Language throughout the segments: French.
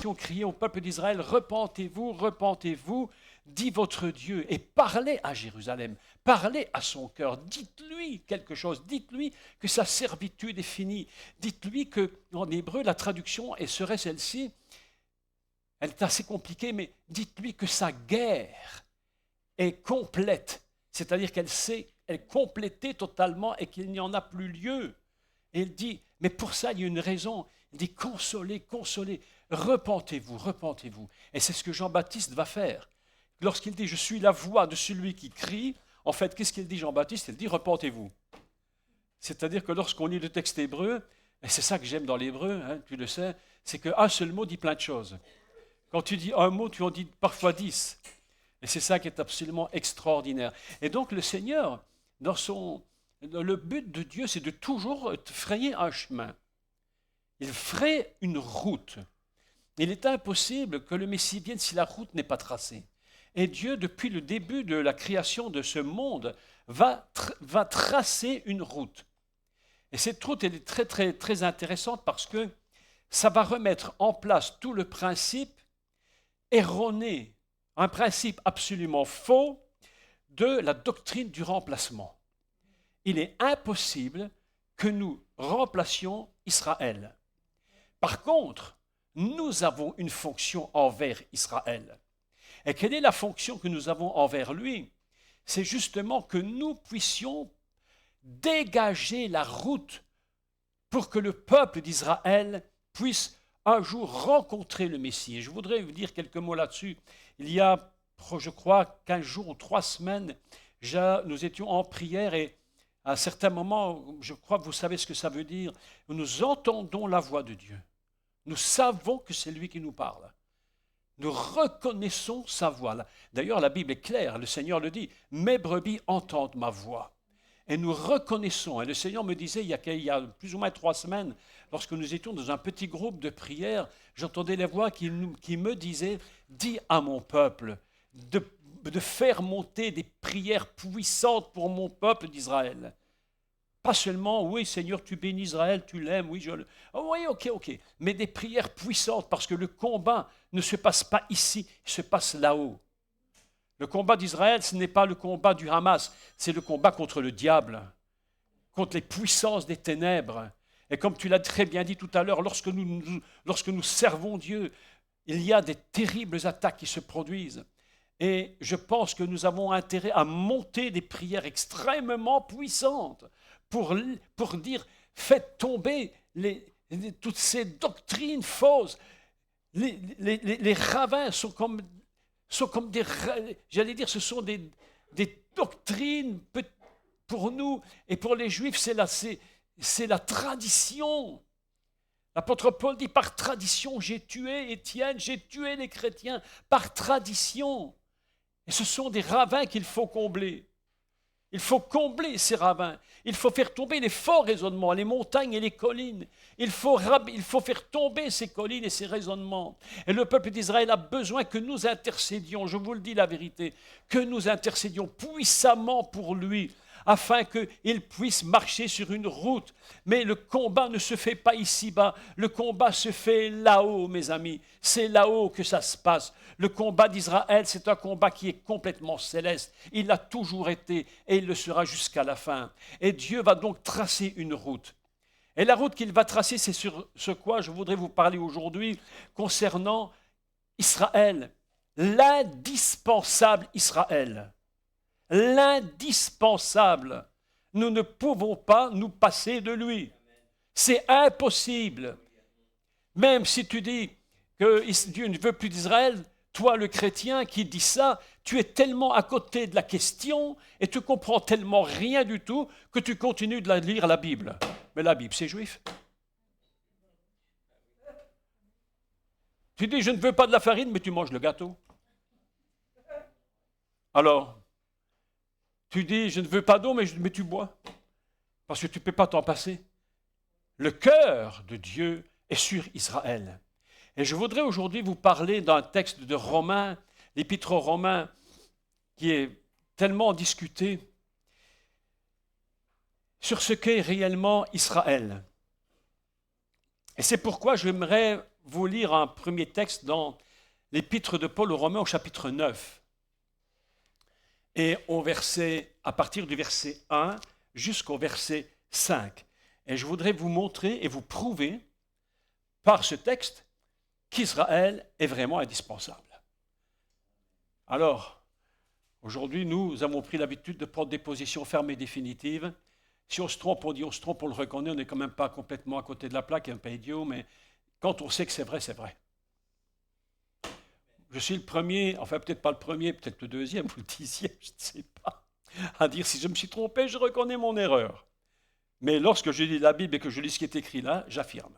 ont crié au peuple d'Israël, repentez-vous, repentez-vous, dit votre Dieu, et parlez à Jérusalem, parlez à son cœur, dites-lui quelque chose, dites-lui que sa servitude est finie, dites-lui que, en hébreu, la traduction serait celle-ci, elle est assez compliquée, mais dites-lui que sa guerre est complète, c'est-à-dire qu'elle est complétée totalement et qu'il n'y en a plus lieu. Et il dit, mais pour ça, il y a une raison. Il dit, consolez, consolez, repentez-vous, repentez-vous. Et c'est ce que Jean-Baptiste va faire. Lorsqu'il dit, je suis la voix de celui qui crie, en fait, qu'est-ce qu'il dit Jean-Baptiste? Il dit, repentez-vous. C'est-à-dire que lorsqu'on lit le texte hébreu, et c'est ça que j'aime dans l'hébreu, hein, tu le sais, c'est qu'un seul mot dit plein de choses. Quand tu dis un mot, tu en dis parfois 10. Et c'est ça qui est absolument extraordinaire. Et donc le Seigneur, le but de Dieu, c'est de toujours frayer un chemin. Il fraye une route. Il est impossible que le Messie vienne si la route n'est pas tracée. Et Dieu, depuis le début de la création de ce monde, va tracer une route. Et cette route, elle est très, très, très intéressante parce que ça va remettre en place tout le principe erroné, un principe absolument faux de la doctrine du remplacement. Il est impossible que nous remplacions Israël. Par contre, nous avons une fonction envers Israël. Et quelle est la fonction que nous avons envers lui? C'est justement que nous puissions dégager la route pour que le peuple d'Israël puisse un jour rencontrer le Messie. Et je voudrais vous dire quelques mots là-dessus. Il y a, je crois, 15 jours ou 3 semaines, nous étions en prière et à un certain moment, je crois que vous savez ce que ça veut dire, nous entendons la voix de Dieu. Nous savons que c'est lui qui nous parle. Nous reconnaissons sa voix. D'ailleurs, la Bible est claire, le Seigneur le dit, « Mes brebis entendent ma voix ». Et nous reconnaissons, et le Seigneur me disait il y a plus ou moins 3 semaines, lorsque nous étions dans un petit groupe de prière, j'entendais les voix qui me disaient, dis à mon peuple de faire monter des prières puissantes pour mon peuple d'Israël. Pas seulement, oui Seigneur, tu bénis Israël, tu l'aimes, oui, oh, oui, ok, mais des prières puissantes, parce que le combat ne se passe pas ici, il se passe là-haut. Le combat d'Israël, ce n'est pas le combat du Hamas, c'est le combat contre le diable, contre les puissances des ténèbres. Et comme tu l'as très bien dit tout à l'heure, lorsque nous servons Dieu, il y a des terribles attaques qui se produisent. Et je pense que nous avons intérêt à monter des prières extrêmement puissantes pour dire, faites tomber toutes ces doctrines fausses. Les rabbins sont comme des, j'allais dire, ce sont des doctrines pour nous et pour les Juifs, c'est la tradition. L'apôtre Paul dit, par tradition, j'ai tué Étienne, j'ai tué les chrétiens, par tradition. Et ce sont des ravins qu'il faut combler. Il faut combler ces ravins. Il faut faire tomber les forts raisonnements, les montagnes et les collines. Il faut faire tomber ces collines et ces raisonnements. Et le peuple d'Israël a besoin que nous intercédions, je vous le dis la vérité, que nous intercédions puissamment pour lui, afin qu'il puisse marcher sur une route. Mais le combat ne se fait pas ici-bas, le combat se fait là-haut, mes amis. C'est là-haut que ça se passe. Le combat d'Israël, c'est un combat qui est complètement céleste. Il l'a toujours été et il le sera jusqu'à la fin. Et Dieu va donc tracer une route. Et la route qu'il va tracer, c'est sur ce quoi je voudrais vous parler aujourd'hui concernant Israël, l'indispensable Israël. L'indispensable. Nous ne pouvons pas nous passer de lui. C'est impossible. Même si tu dis que Dieu ne veut plus d'Israël, toi le chrétien qui dis ça, tu es tellement à côté de la question et tu comprends tellement rien du tout que tu continues de lire la Bible. Mais la Bible, c'est juif. Tu dis, je ne veux pas de la farine, mais tu manges le gâteau. Alors, tu dis, je ne veux pas d'eau, mais tu bois. Parce que tu ne peux pas t'en passer. Le cœur de Dieu est sur Israël. Et je voudrais aujourd'hui vous parler d'un texte de Romains, l'épître aux Romains, qui est tellement discuté sur ce qu'est réellement Israël. Et c'est pourquoi j'aimerais vous lire un premier texte dans l'épître de Paul aux Romains au chapitre 9. Et à partir du verset 1 jusqu'au verset 5. Et je voudrais vous montrer et vous prouver par ce texte qu'Israël est vraiment indispensable. Alors, aujourd'hui, nous avons pris l'habitude de prendre des positions fermes et définitives. Si on se trompe, on dit on se trompe, on le reconnaît, on n'est quand même pas complètement à côté de la plaque, un peu idiot, mais quand on sait que c'est vrai, c'est vrai. Je suis le premier, enfin peut-être pas le premier, peut-être le deuxième ou le 10e, je ne sais pas, à dire si je me suis trompé, je reconnais mon erreur. Mais lorsque je lis la Bible et que je lis ce qui est écrit là, j'affirme.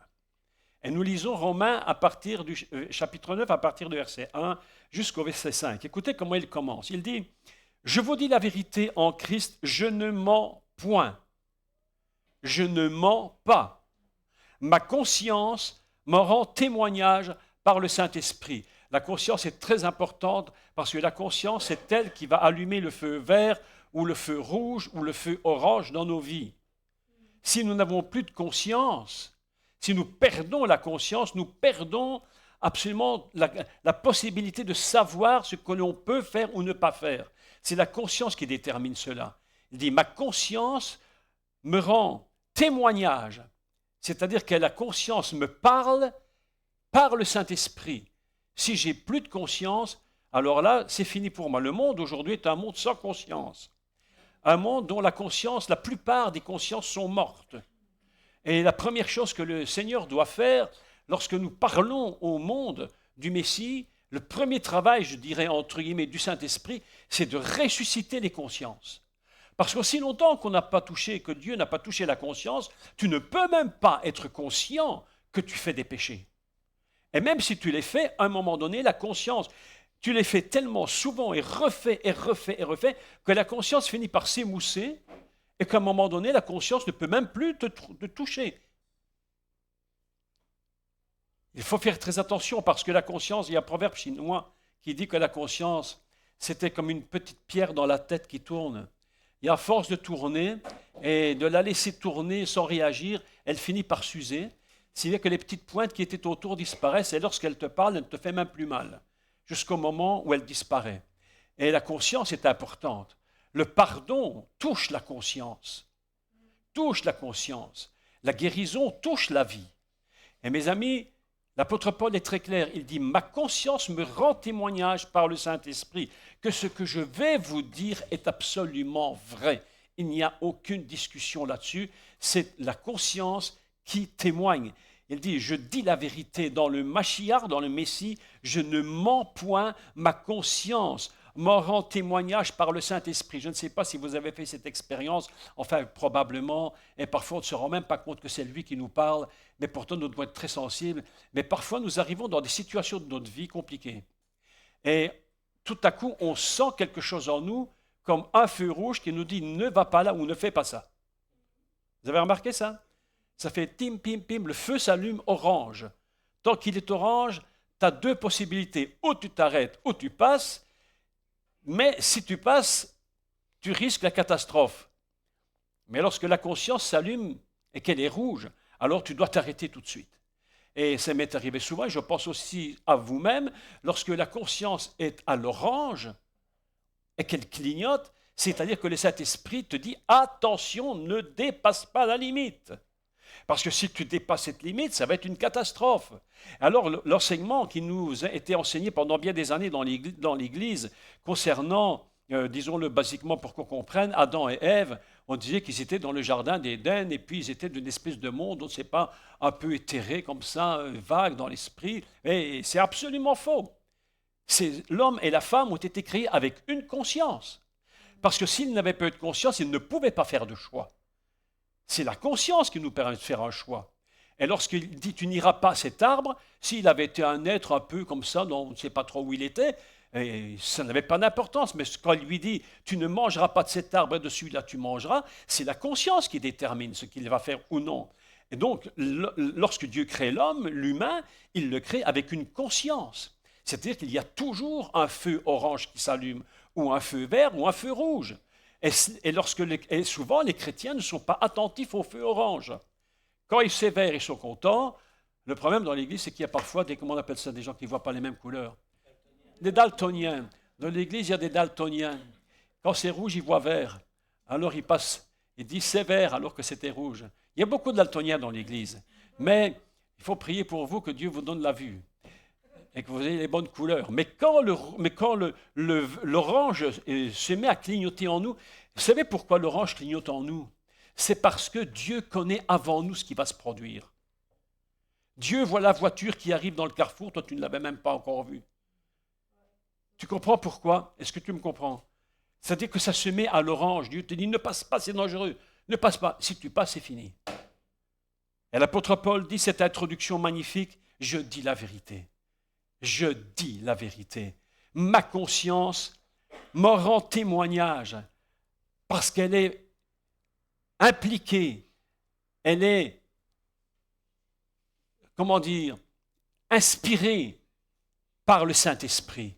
Et nous lisons Romains à partir du chapitre 9, à partir du verset 1 jusqu'au verset 5. Écoutez comment il commence. Il dit « Je vous dis la vérité en Christ, je ne mens point. Je ne mens pas. Ma conscience m'en rend témoignage par le Saint-Esprit. » La conscience est très importante parce que la conscience est elle qui va allumer le feu vert ou le feu rouge ou le feu orange dans nos vies. Si nous n'avons plus de conscience, si nous perdons la conscience, nous perdons absolument la possibilité de savoir ce que l'on peut faire ou ne pas faire. C'est la conscience qui détermine cela. Il dit, ma conscience me rend témoignage, c'est-à-dire que la conscience me parle par le Saint-Esprit. Si j'ai plus de conscience, alors là, c'est fini pour moi. Le monde aujourd'hui est un monde sans conscience. Un monde dont la plupart des consciences sont mortes. Et la première chose que le Seigneur doit faire, lorsque nous parlons au monde du Messie, le premier travail, je dirais entre guillemets, du Saint-Esprit, c'est de ressusciter les consciences. Parce qu'aussi longtemps qu'on n'a pas touché, que Dieu n'a pas touché la conscience, tu ne peux même pas être conscient que tu fais des péchés. Et même si tu les fais, à un moment donné, la conscience, tu les fais tellement souvent et refait, que la conscience finit par s'émousser et qu'à un moment donné, la conscience ne peut même plus te toucher. Il faut faire très attention parce que la conscience, il y a un proverbe chinois qui dit que la conscience, c'était comme une petite pierre dans la tête qui tourne. Et à force de tourner et de la laisser tourner sans réagir, elle finit par s'user. Si bien que les petites pointes qui étaient autour disparaissent et lorsqu'elle te parle, elle ne te fait même plus mal, jusqu'au moment où elle disparaît. Et la conscience est importante. Le pardon touche la conscience. Touche la conscience. La guérison touche la vie. Et mes amis, l'apôtre Paul est très clair. Il dit « Ma conscience me rend témoignage par le Saint-Esprit que ce que je vais vous dire est absolument vrai. » Il n'y a aucune discussion là-dessus. C'est la conscience qui témoigne. Il dit, je dis la vérité dans le Mashiach, dans le Messie, je ne mens point, ma conscience m'en rend témoignage par le Saint-Esprit. Je ne sais pas si vous avez fait cette expérience, enfin probablement, et parfois on ne se rend même pas compte que c'est lui qui nous parle, mais pourtant nous devons être très sensibles. Mais parfois nous arrivons dans des situations de notre vie compliquées. Et tout à coup, on sent quelque chose en nous, comme un feu rouge qui nous dit, ne va pas là ou ne fais pas ça. Vous avez remarqué ça? Ça fait tim, pim, pim, le feu s'allume orange. Tant qu'il est orange, tu as deux possibilités. Ou tu t'arrêtes, ou tu passes. Mais si tu passes, tu risques la catastrophe. Mais lorsque la conscience s'allume et qu'elle est rouge, alors tu dois t'arrêter tout de suite. Et ça m'est arrivé souvent, et je pense aussi à vous-même, lorsque la conscience est à l'orange et qu'elle clignote, c'est-à-dire que le Saint-Esprit te dit « Attention, ne dépasse pas la limite ». Parce que si tu dépasses cette limite, ça va être une catastrophe. Alors, l'enseignement qui nous a été enseigné pendant bien des années dans l'Église, concernant, disons-le basiquement pour qu'on comprenne, Adam et Ève, on disait qu'ils étaient dans le jardin d'Éden et puis ils étaient d'une espèce de monde, on ne sait pas, un peu éthéré comme ça, vague dans l'esprit. Et c'est absolument faux. L'homme et la femme ont été créés avec une conscience. Parce que s'ils n'avaient pas eu de conscience, ils ne pouvaient pas faire de choix. C'est la conscience qui nous permet de faire un choix. Et lorsqu'il dit « tu n'iras pas à cet arbre », s'il avait été un être un peu comme ça, dont on ne sait pas trop où il était, et ça n'avait pas d'importance. Mais quand il lui dit « tu ne mangeras pas de cet arbre et de celui-là tu mangeras », c'est la conscience qui détermine ce qu'il va faire ou non. Et donc, lorsque Dieu crée l'homme, l'humain, il le crée avec une conscience. C'est-à-dire qu'il y a toujours un feu orange qui s'allume, ou un feu vert, ou un feu rouge. Et souvent, les chrétiens ne sont pas attentifs au feu orange. Quand c'est vert, ils sont contents. Le problème dans l'Église, c'est qu'il y a parfois comment on appelle ça, des gens qui ne voient pas les mêmes couleurs. Des daltoniens. Dans l'Église, il y a des daltoniens. Quand c'est rouge, ils voient vert. Alors ils passent, ils disent c'est vert alors que c'était rouge. Il y a beaucoup de daltoniens dans l'Église. Mais il faut prier pour vous que Dieu vous donne la vue et que vous ayez les bonnes couleurs. Mais quand l'orange se met à clignoter en nous, vous savez pourquoi l'orange clignote en nous? C'est parce que Dieu connaît avant nous ce qui va se produire. Dieu voit la voiture qui arrive dans le carrefour, toi tu ne l'avais même pas encore vue. Tu comprends pourquoi? Est-ce que tu me comprends? C'est-à-dire que ça se met à l'orange. Dieu te dit ne passe pas, c'est dangereux. Ne passe pas. Si tu passes, c'est fini. Et l'apôtre Paul dit cette introduction magnifique, je dis la vérité. Je dis la vérité. Ma conscience m'en rend témoignage parce qu'elle est impliquée, elle est, comment dire, inspirée par le Saint-Esprit.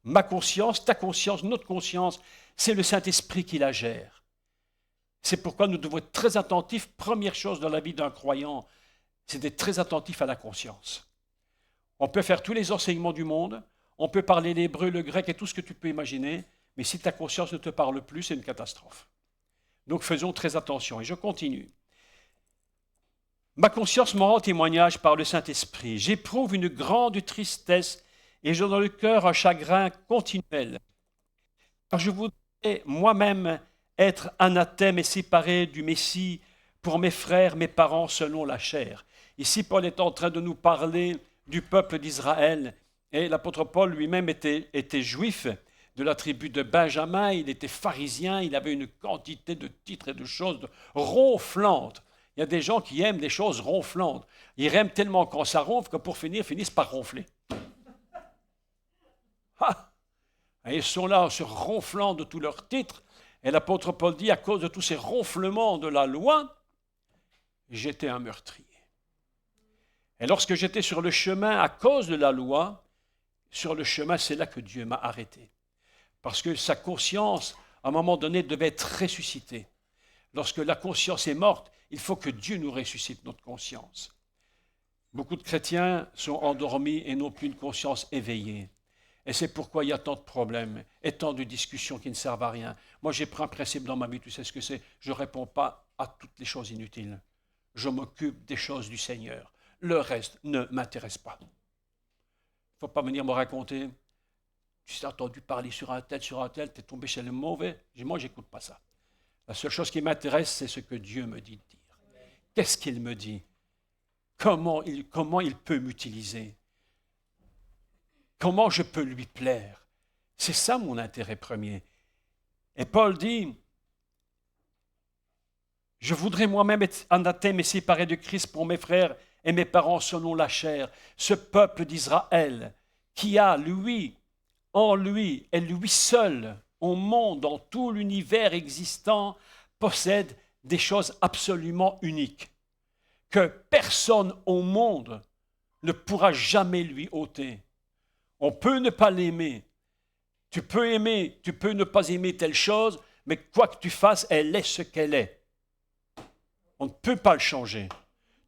Ma conscience, ta conscience, notre conscience, c'est le Saint-Esprit qui la gère. C'est pourquoi nous devons être très attentifs. Première chose dans la vie d'un croyant, c'est d'être très attentif à la conscience. On peut faire tous les enseignements du monde, on peut parler l'hébreu, le grec et tout ce que tu peux imaginer, mais si ta conscience ne te parle plus, c'est une catastrophe. Donc faisons très attention. Et je continue. Ma conscience m'en rend témoignage par le Saint-Esprit. J'éprouve une grande tristesse et j'ai dans le cœur un chagrin continuel. Car je voudrais moi-même être anathème et séparé du Messie pour mes frères, mes parents selon la chair. Ici, Paul est en train de nous parler du peuple d'Israël. Et l'apôtre Paul lui-même était juif de la tribu de Benjamin, il était pharisien, il avait une quantité de titres et de choses ronflantes. Il y a des gens qui aiment des choses ronflantes. Ils aiment tellement quand ça ronfle que pour finir, finissent par ronfler. Ah, et ils sont là, se ronflant de tous leurs titres. Et l'apôtre Paul dit, à cause de tous ces ronflements de la loi, j'étais un meurtrier. Et lorsque j'étais sur le chemin à cause de la loi, sur le chemin, c'est là que Dieu m'a arrêté. Parce que sa conscience, à un moment donné, devait être ressuscitée. Lorsque la conscience est morte, il faut que Dieu nous ressuscite notre conscience. Beaucoup de chrétiens sont endormis et n'ont plus une conscience éveillée. Et c'est pourquoi il y a tant de problèmes et tant de discussions qui ne servent à rien. Moi, j'ai pris un principe dans ma vie, tu sais ce que c'est? Je ne réponds pas à toutes les choses inutiles. Je m'occupe des choses du Seigneur. Le reste ne m'intéresse pas. Il ne faut pas venir me raconter. Tu t'es entendu parler sur un tel, tu es tombé chez le mauvais. Moi, je n'écoute pas ça. La seule chose qui m'intéresse, c'est ce que Dieu me dit de dire. Qu'est-ce qu'il me dit? Comment il peut m'utiliser? Comment je peux lui plaire? C'est ça mon intérêt premier. Et Paul dit, je voudrais moi-même être anathème et séparé de Christ pour mes frères et mes parents selon la chair. Ce peuple d'Israël qui a, lui, en lui, et lui seul, au monde, dans tout l'univers existant, possède des choses absolument uniques que personne au monde ne pourra jamais lui ôter. On peut ne pas l'aimer. Tu peux aimer, tu peux ne pas aimer telle chose, mais quoi que tu fasses, elle est ce qu'elle est. On ne peut pas le changer.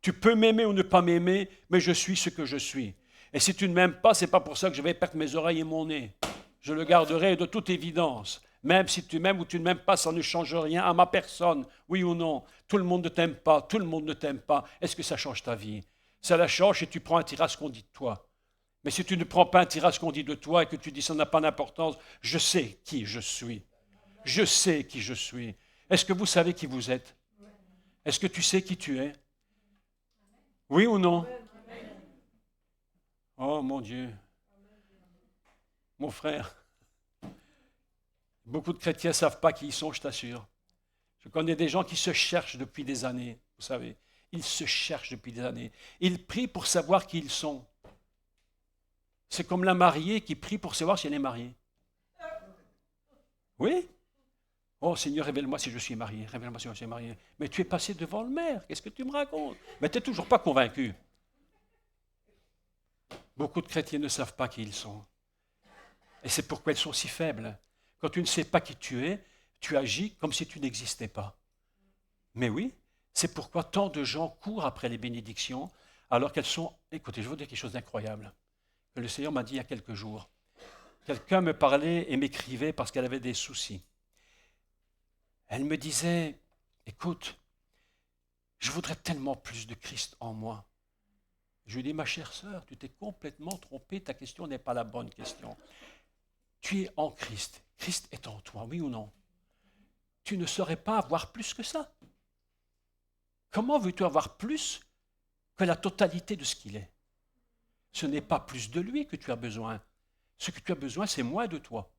Tu peux m'aimer ou ne pas m'aimer, mais je suis ce que je suis. Et si tu ne m'aimes pas, ce n'est pas pour ça que je vais perdre mes oreilles et mon nez. Je le garderai de toute évidence. Même si tu m'aimes ou tu ne m'aimes pas, ça ne change rien à ma personne, oui ou non. Tout le monde ne t'aime pas, tout le monde ne t'aime pas. Est-ce que ça change ta vie? Ça la change et tu prends un tir à ce qu'on dit de toi. Mais si tu ne prends pas un tir à ce qu'on dit de toi et que tu dis ça n'a pas d'importance, je sais qui je suis. Je sais qui je suis. Est-ce que vous savez qui vous êtes? Est-ce que tu sais qui tu es? Oui ou non? Oh mon Dieu. Mon frère. Beaucoup de chrétiens ne savent pas qui ils sont, je t'assure. Je connais des gens qui se cherchent depuis des années, vous savez. Ils se cherchent depuis des années. Ils prient pour savoir qui ils sont. C'est comme la mariée qui prie pour savoir si elle est mariée. Oui? Oh Seigneur, révèle-moi si je suis marié. Révèle-moi si je suis marié. Mais tu es passé devant le maire. Qu'est-ce que tu me racontes? Mais tu n'es toujours pas convaincu. Beaucoup de chrétiens ne savent pas qui ils sont. Et c'est pourquoi ils sont si faibles. Quand tu ne sais pas qui tu es, tu agis comme si tu n'existais pas. Mais oui, c'est pourquoi tant de gens courent après les bénédictions, alors qu'elles sont... Écoutez, je vais vous dire quelque chose d'incroyable, que le Seigneur m'a dit il y a quelques jours. Quelqu'un me parlait et m'écrivait parce qu'elle avait des soucis. Elle me disait, écoute, je voudrais tellement plus de Christ en moi. Je lui dis, ma chère sœur, tu t'es complètement trompée, ta question n'est pas la bonne question. Tu es en Christ, Christ est en toi, oui ou non? Tu ne saurais pas avoir plus que ça. Comment veux-tu avoir plus que la totalité de ce qu'il est? Ce n'est pas plus de lui que tu as besoin. Ce que tu as besoin, c'est moins de toi.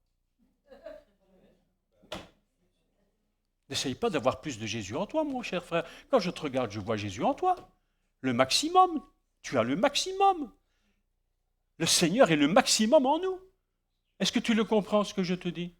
N'essaye pas d'avoir plus de Jésus en toi, mon cher frère. Quand je te regarde, je vois Jésus en toi. Le maximum. Tu as le maximum. Le Seigneur est le maximum en nous. Est-ce que tu le comprends, ce que je te dis?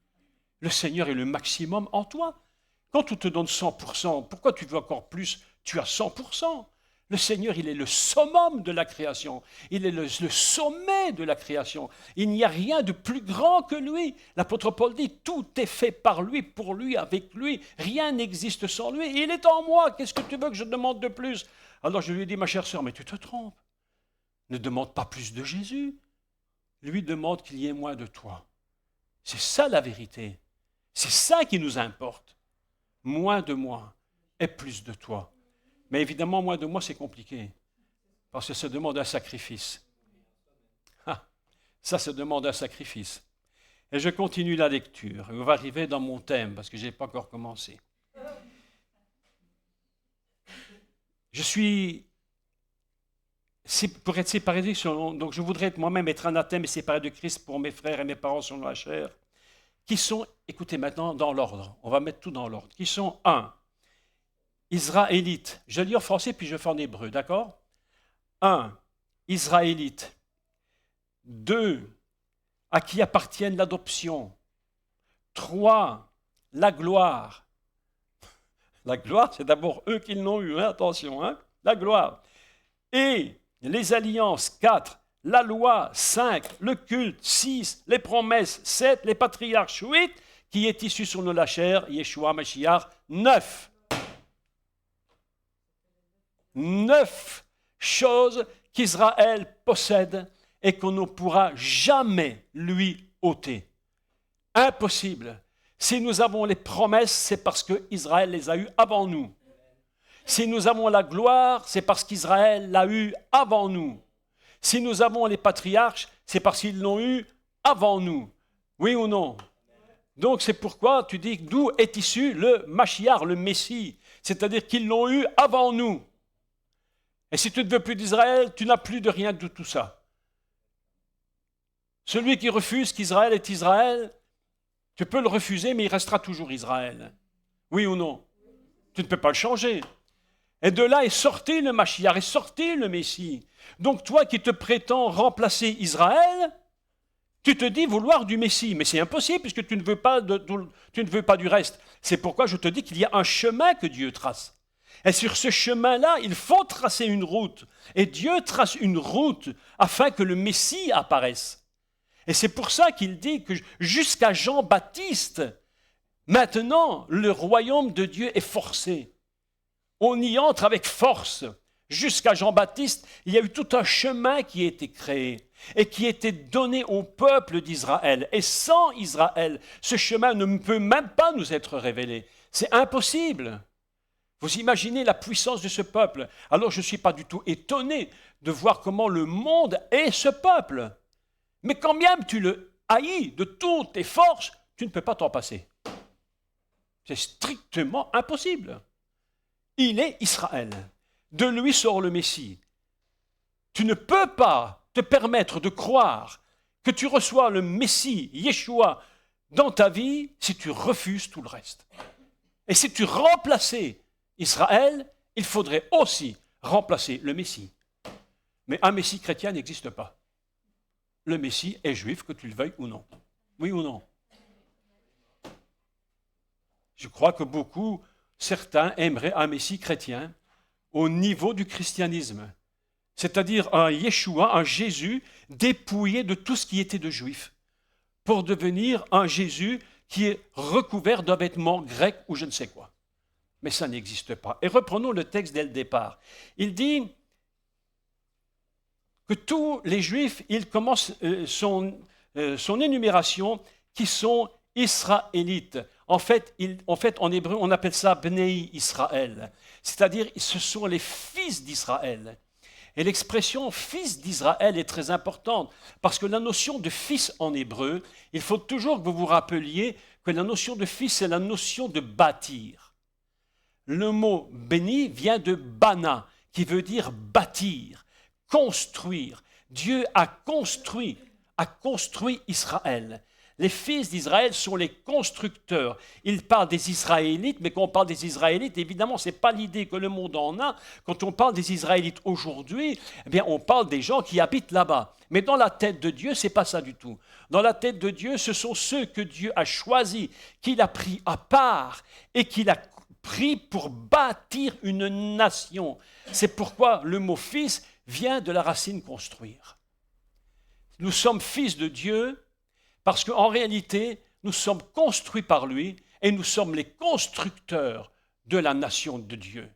Le Seigneur est le maximum en toi. Quand on te donne 100%, pourquoi tu veux encore plus? Tu as 100%. Le Seigneur, il est le summum de la création. Il est le sommet de la création. Il n'y a rien de plus grand que lui. L'apôtre Paul dit, tout est fait par lui, pour lui, avec lui. Rien n'existe sans lui. Il est en moi. Qu'est-ce que tu veux que je demande de plus? Alors je lui ai dit, ma chère sœur, mais tu te trompes. Ne demande pas plus de Jésus. Lui demande qu'il y ait moins de toi. C'est ça la vérité. C'est ça qui nous importe. Moins de moi et plus de toi. Mais évidemment, moins de moi, c'est compliqué. Parce que ça demande un sacrifice. Ça demande un sacrifice. Et je continue la lecture. On va arriver dans mon thème, parce que je n'ai pas encore commencé. Je suis... Pour être séparé, donc je voudrais moi-même être anathème et séparé de Christ pour mes frères et mes parents sur la chair, qui sont, écoutez maintenant, dans l'ordre. On va mettre tout dans l'ordre. Qui sont, 1, Israélites. Je lis en français puis je fais en hébreu, d'accord? 1, Israélites. 2, à qui appartiennent l'adoption. 3, la gloire. La gloire, c'est d'abord eux qui l'ont eu, hein, attention, hein? La gloire. Et les alliances, 4, la loi, 5, le culte, 6, les promesses, 7, les patriarches, 8, qui est issu sur nous la chair, Yeshua Mashiach, 9. 9 choses qu'Israël possède et qu'on ne pourra jamais lui ôter. Impossible. Si nous avons les promesses, c'est parce qu'Israël les a eues avant nous. Si nous avons la gloire, c'est parce qu'Israël l'a eue avant nous. Si nous avons les patriarches, c'est parce qu'ils l'ont eu avant nous. Oui ou non? Donc c'est pourquoi tu dis d'où est issu le Mashiach, le Messie. C'est-à-dire qu'ils l'ont eu avant nous. Et si tu ne veux plus d'Israël, tu n'as plus de rien de tout ça. Celui qui refuse qu'Israël est Israël, tu peux le refuser, mais il restera toujours Israël. Oui ou non? Tu ne peux pas le changer. Et de là est sorti le Mashiach, est sorti le Messie. Donc toi qui te prétends remplacer Israël, tu te dis vouloir du Messie. Mais c'est impossible puisque tu ne veux pas du reste. C'est pourquoi je te dis qu'il y a un chemin que Dieu trace. Et sur ce chemin-là, il faut tracer une route. Et Dieu trace une route afin que le Messie apparaisse. Et c'est pour ça qu'il dit que jusqu'à Jean-Baptiste, maintenant, le royaume de Dieu est forcé. On y entre avec force. Jusqu'à Jean-Baptiste, il y a eu tout un chemin qui a été créé et qui a été donné au peuple d'Israël. Et sans Israël, ce chemin ne peut même pas nous être révélé. C'est impossible. Vous imaginez la puissance de ce peuple. Alors je ne suis pas du tout étonné de voir comment le monde est ce peuple. Mais quand même tu le haïs de toutes tes forces, tu ne peux pas t'en passer. C'est strictement impossible. Il est Israël. De lui sort le Messie. Tu ne peux pas te permettre de croire que tu reçois le Messie, Yeshua, dans ta vie si tu refuses tout le reste. Et si tu remplaçais Israël, il faudrait aussi remplacer le Messie. Mais un Messie chrétien n'existe pas. Le Messie est juif, que tu le veuilles ou non. Oui ou non? Je crois que certains aimeraient un Messie chrétien au niveau du christianisme. C'est-à-dire un Yeshua, un Jésus dépouillé de tout ce qui était de juif, pour devenir un Jésus qui est recouvert d'un vêtement grec ou je ne sais quoi. Mais ça n'existe pas. Et reprenons le texte dès le départ. Il dit, que tous les Juifs, ils commencent son énumération qui sont israélites. En fait, en hébreu, on appelle ça Bnei Israël, c'est-à-dire ce sont les fils d'Israël. Et l'expression fils d'Israël est très importante parce que la notion de fils en hébreu, il faut toujours que vous vous rappeliez que la notion de fils, c'est la notion de bâtir. Le mot béni vient de bana, qui veut dire bâtir, construire. Dieu a construit Israël. Les fils d'Israël sont les constructeurs. Il parle des Israélites, mais quand on parle des Israélites, évidemment, ce n'est pas l'idée que le monde en a. Quand on parle des Israélites aujourd'hui, eh bien, on parle des gens qui habitent là-bas. Mais dans la tête de Dieu, ce n'est pas ça du tout. Dans la tête de Dieu, ce sont ceux que Dieu a choisis, qu'il a pris à part et qu'il a pris pour bâtir une nation. C'est pourquoi le mot fils vient de la racine construire. Nous sommes fils de Dieu parce qu'en réalité, nous sommes construits par lui et nous sommes les constructeurs de la nation de Dieu.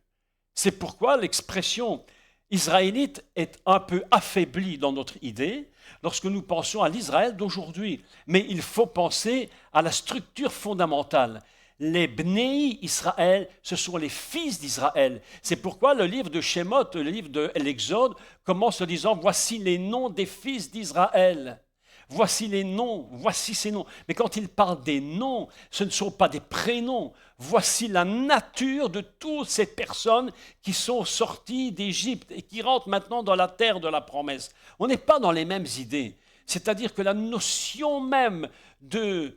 C'est pourquoi l'expression israélite est un peu affaiblie dans notre idée lorsque nous pensons à l'Israël d'aujourd'hui. Mais il faut penser à la structure fondamentale. Les Bnei Israël, ce sont les fils d'Israël. C'est pourquoi le livre de Shemot, le livre de l'Exode, commence en disant « Voici les noms des fils d'Israël ». Voici les noms, voici ces noms. Mais quand il parle des noms, ce ne sont pas des prénoms. Voici la nature de toutes ces personnes qui sont sorties d'Égypte et qui rentrent maintenant dans la terre de la promesse. On n'est pas dans les mêmes idées. C'est-à-dire que la notion même des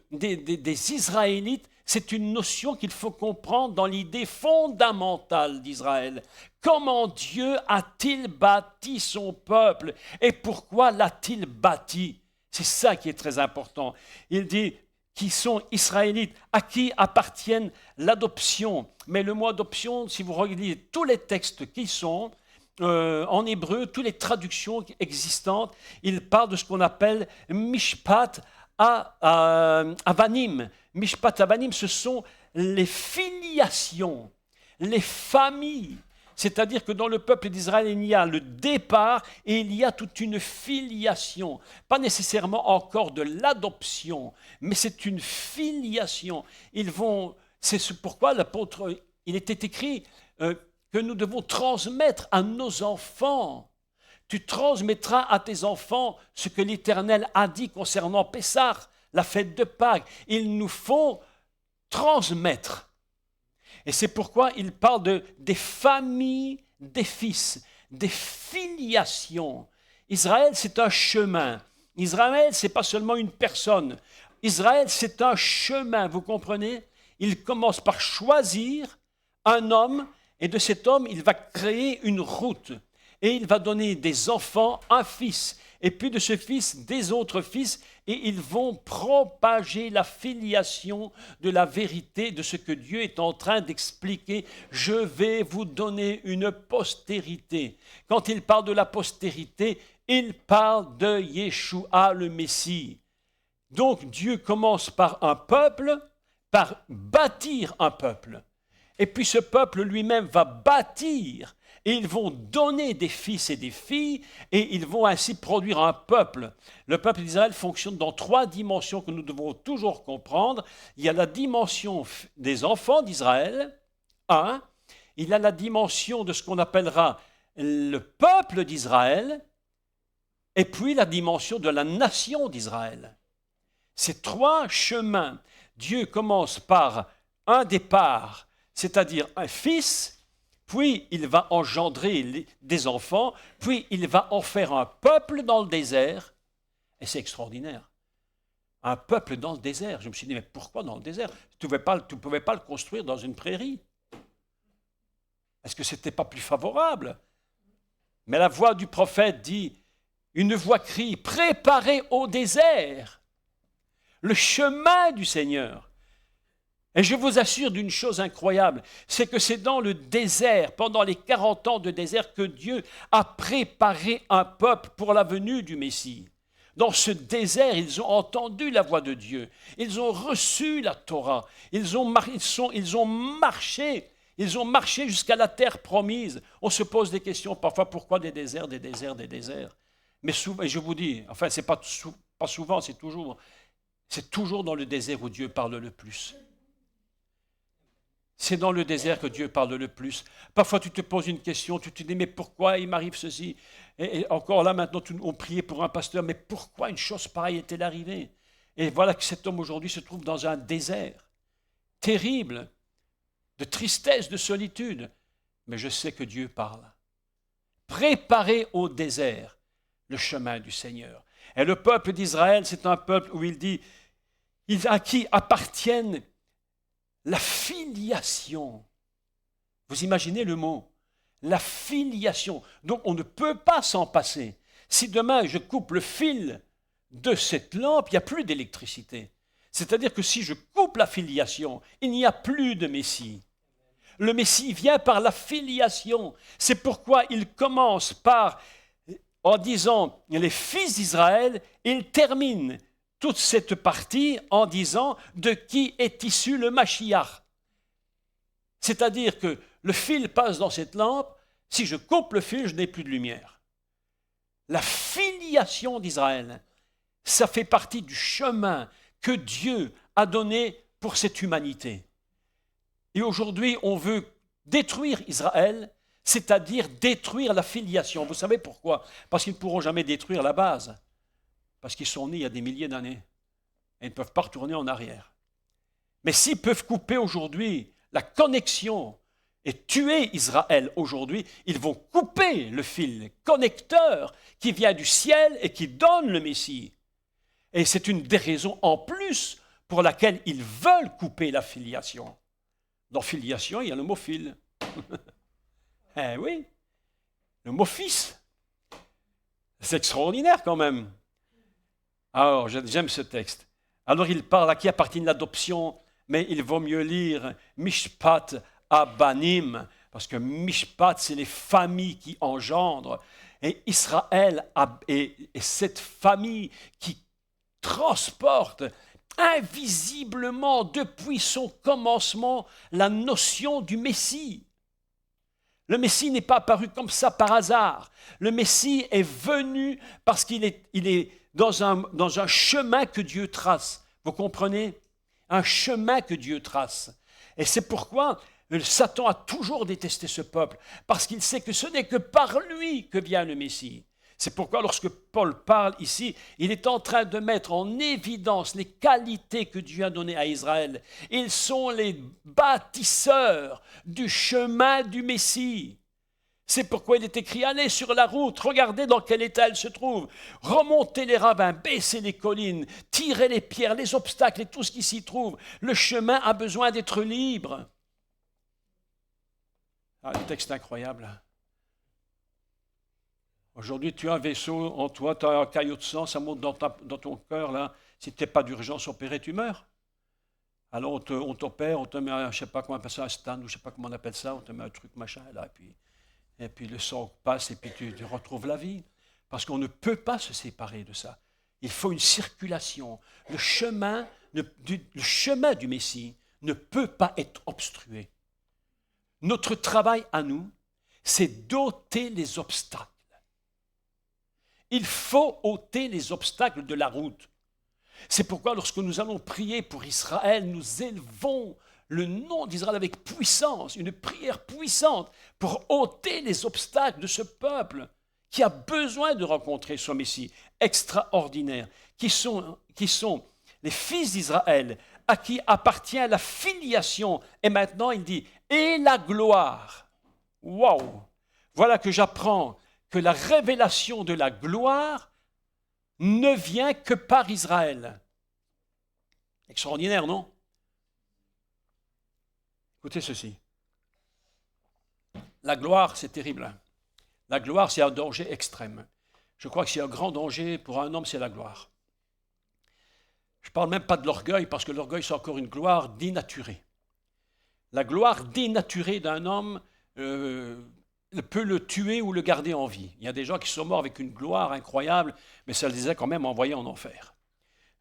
Israélites, c'est une notion qu'il faut comprendre dans l'idée fondamentale d'Israël. Comment Dieu a-t-il bâti son peuple et pourquoi l'a-t-il bâti ? C'est ça qui est très important. Il dit qui sont israélites, à qui appartiennent l'adoption. Mais le mot adoption, si vous regardez tous les textes qui sont en hébreu, toutes les traductions existantes, il parle de ce qu'on appelle mishpat avanim. Mishpat avanim, ce sont les filiations, les familles. C'est-à-dire que dans le peuple d'Israël, il y a le départ et il y a toute une filiation. Pas nécessairement encore de l'adoption, mais c'est une filiation. C'est pourquoi l'apôtre, il était écrit que nous devons transmettre à nos enfants. Tu transmettras à tes enfants ce que l'Éternel a dit concernant Pessah, la fête de Pâques. Il nous faut transmettre. Et c'est pourquoi il parle des familles des fils, des filiations. Israël, c'est un chemin. Israël, ce n'est pas seulement une personne. Israël, c'est un chemin, vous comprenez? Il commence par choisir un homme, et de cet homme, il va créer une route. Et il va donner des enfants, un fils, et puis de ce fils, des autres fils, et ils vont propager la filiation de la vérité, de ce que Dieu est en train d'expliquer. Je vais vous donner une postérité. Quand il parle de la postérité, il parle de Yeshua, le Messie. Donc Dieu commence par un peuple, par bâtir un peuple. Et puis ce peuple lui-même va bâtir. Et ils vont donner des fils et des filles, et ils vont ainsi produire un peuple. Le peuple d'Israël fonctionne dans 3 dimensions que nous devons toujours comprendre. Il y a la dimension des enfants d'Israël, il y a la dimension de ce qu'on appellera le peuple d'Israël, et puis la dimension de la nation d'Israël. Ces 3 chemins, Dieu commence par un départ, c'est-à-dire un fils, puis il va engendrer des enfants, puis il va en faire un peuple dans le désert. Et c'est extraordinaire. Un peuple dans le désert. Je me suis dit, mais pourquoi dans le désert? Tu ne pouvais pas le construire dans une prairie. Est-ce que ce n'était pas plus favorable? Mais la voix du prophète dit, une voix crie, préparez au désert le chemin du Seigneur. Et je vous assure d'une chose incroyable, c'est que c'est dans le désert, pendant les 40 ans de désert, que Dieu a préparé un peuple pour la venue du Messie. Dans ce désert, ils ont entendu la voix de Dieu, ils ont reçu la Torah, ils ont marché jusqu'à la terre promise. On se pose des questions parfois, pourquoi des déserts, des déserts, des déserts? Mais souvent, et je vous dis, enfin, c'est pas souvent, c'est toujours dans le désert où Dieu parle le plus. C'est dans le désert que Dieu parle le plus. Parfois, tu te poses une question, tu te dis, mais pourquoi il m'arrive ceci? Et encore là, maintenant, on priait pour un pasteur, mais pourquoi une chose pareille est-elle arrivée? Et voilà que cet homme aujourd'hui se trouve dans un désert terrible, de tristesse, de solitude. Mais je sais que Dieu parle. Préparez au désert le chemin du Seigneur. Et le peuple d'Israël, c'est un peuple où il dit, à qui appartiennent la filiation. Vous imaginez le mot? La filiation. Donc on ne peut pas s'en passer. Si demain je coupe le fil de cette lampe, il n'y a plus d'électricité. C'est-à-dire que si je coupe la filiation, il n'y a plus de Messie. Le Messie vient par la filiation. C'est pourquoi il commence en disant les fils d'Israël, il termine toute cette partie en disant de qui est issu le Mashiach. C'est-à-dire que le fil passe dans cette lampe, si je coupe le fil, je n'ai plus de lumière. La filiation d'Israël, ça fait partie du chemin que Dieu a donné pour cette humanité. Et aujourd'hui, on veut détruire Israël, c'est-à-dire détruire la filiation. Vous savez pourquoi? Parce qu'ils ne pourront jamais détruire la base. Parce qu'ils sont nés il y a des milliers d'années. Et ils ne peuvent pas retourner en arrière. Mais s'ils peuvent couper aujourd'hui la connexion et tuer Israël aujourd'hui, ils vont couper le fil connecteur qui vient du ciel et qui donne le Messie. Et c'est une des raisons en plus pour laquelle ils veulent couper la filiation. Dans filiation, il y a le mot fil. Eh oui, le mot fils. C'est extraordinaire quand même. Alors, j'aime ce texte. Alors, il parle à qui appartient l'adoption, mais il vaut mieux lire Mishpat Abanim, parce que Mishpat, c'est les familles qui engendrent. Et Israël est cette famille qui transporte invisiblement depuis son commencement la notion du Messie. Le Messie n'est pas apparu comme ça par hasard. Le Messie est venu parce qu'il est dans un chemin que Dieu trace. Vous comprenez? Un chemin que Dieu trace. Et c'est pourquoi Satan a toujours détesté ce peuple, parce qu'il sait que ce n'est que par lui que vient le Messie. C'est pourquoi lorsque Paul parle ici, il est en train de mettre en évidence les qualités que Dieu a données à Israël. Ils sont les bâtisseurs du chemin du Messie. C'est pourquoi il est écrit, allez sur la route, regardez dans quel état elle se trouve, remontez les ravins, baissez les collines, tirez les pierres, les obstacles et tout ce qui s'y trouve. Le chemin a besoin d'être libre. Ah, le texte incroyable. Aujourd'hui, tu as un vaisseau en toi, tu as un caillot de sang, ça monte dans ton cœur, là. Si tu n'es pas d'urgence opéré, tu meurs. Alors on t'opère, on te met, je ne sais pas comment on appelle ça, un stand, ou je ne sais pas comment on appelle ça, on te met un truc, machin, là, et puis le sang passe, et puis tu retrouves la vie. Parce qu'on ne peut pas se séparer de ça. Il faut une circulation. Le chemin du Messie ne peut pas être obstrué. Notre travail à nous, c'est d'ôter les obstacles. Il faut ôter les obstacles de la route. C'est pourquoi lorsque nous allons prier pour Israël, nous élevons le nom d'Israël avec puissance, une prière puissante pour ôter les obstacles de ce peuple qui a besoin de rencontrer son Messie extraordinaire, qui sont les fils d'Israël, à qui appartient la filiation. Et maintenant, il dit, et la gloire. Waouh! Voilà que j'apprends que la révélation de la gloire ne vient que par Israël. Extraordinaire, non? Écoutez ceci. La gloire, c'est terrible. La gloire, c'est un danger extrême. Je crois que s'il y a un grand danger pour un homme, c'est la gloire. Je ne parle même pas de l'orgueil, parce que l'orgueil, c'est encore une gloire dénaturée. La gloire dénaturée d'un homme peut le tuer ou le garder en vie. Il y a des gens qui sont morts avec une gloire incroyable, mais ça les a quand même envoyés en enfer.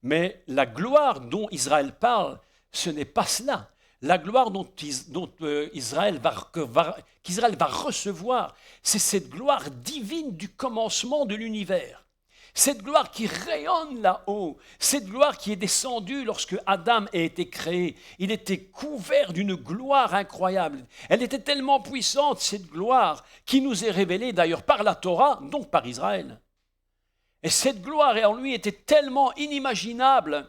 Mais la gloire dont Israël parle, ce n'est pas cela. La gloire qu'Israël va recevoir, c'est cette gloire divine du commencement de l'univers. Cette gloire qui rayonne là-haut, cette gloire qui est descendue lorsque Adam a été créé, il était couvert d'une gloire incroyable. Elle était tellement puissante, cette gloire, qui nous est révélée d'ailleurs par la Torah, donc par Israël. Et cette gloire en lui était tellement inimaginable